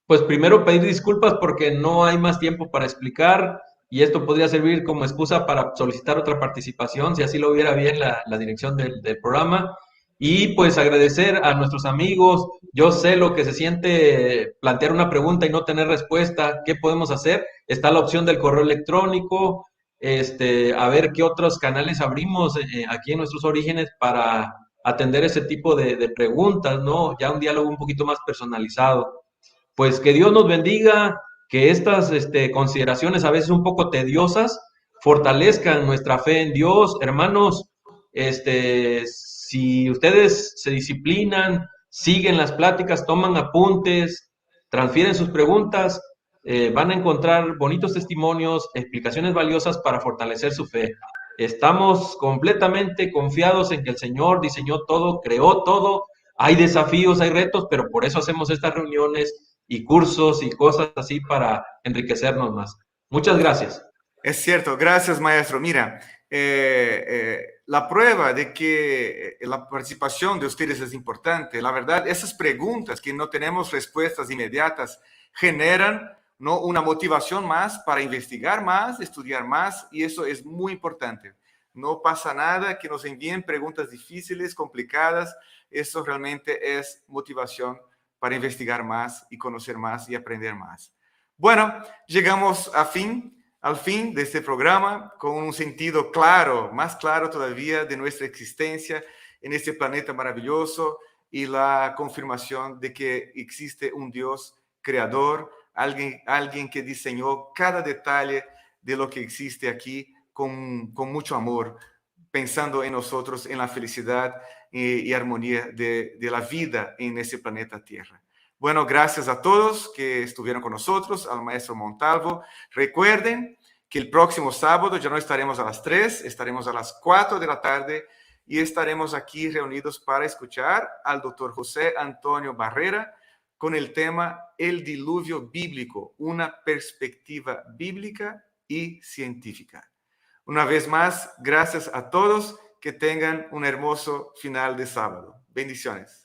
Pues primero pedir disculpas porque no hay más tiempo para explicar y esto podría servir como excusa para solicitar otra participación, si así lo hubiera bien la dirección del programa. Y pues agradecer a nuestros amigos. Yo sé lo que se siente plantear una pregunta y no tener respuesta. ¿Qué podemos hacer? Está la opción del correo electrónico, a ver qué otros canales abrimos aquí en nuestros orígenes para atender ese tipo de preguntas, ¿no? Ya un diálogo un poquito más personalizado. Pues que Dios nos bendiga, que estas consideraciones a veces un poco tediosas fortalezcan nuestra fe en Dios. Hermanos, si ustedes se disciplinan, siguen las pláticas, toman apuntes, transfieren sus preguntas, van a encontrar bonitos testimonios, explicaciones valiosas para fortalecer su fe. Estamos completamente confiados en que el Señor diseñó todo, creó todo. Hay desafíos, hay retos, pero por eso hacemos estas reuniones y cursos y cosas así para enriquecernos más. Muchas gracias. Es cierto, gracias maestro. Mira, la prueba de que la participación de ustedes es importante, la verdad, esas preguntas que no tenemos respuestas inmediatas generan, ¿no?, una motivación más para investigar más, estudiar más, y eso es muy importante. No pasa nada que nos envíen preguntas difíciles, complicadas, eso realmente es motivación para investigar más y conocer más y aprender más. Bueno, llegamos al fin de este programa con un sentido claro, más claro todavía de nuestra existencia en este planeta maravilloso y la confirmación de que existe un Dios creador, alguien que diseñó cada detalle de lo que existe aquí con mucho amor, pensando en nosotros, en la felicidad y armonía de la vida en ese planeta Tierra. Bueno, gracias a todos que estuvieron con nosotros, al maestro Montalvo. Recuerden que el próximo sábado ya no estaremos a las 3, estaremos a las 4 de la tarde y estaremos aquí reunidos para escuchar al doctor José Antonio Barrera con el tema El diluvio bíblico, una perspectiva bíblica y científica. Una vez más, gracias a todos, que tengan un hermoso final de sábado. Bendiciones.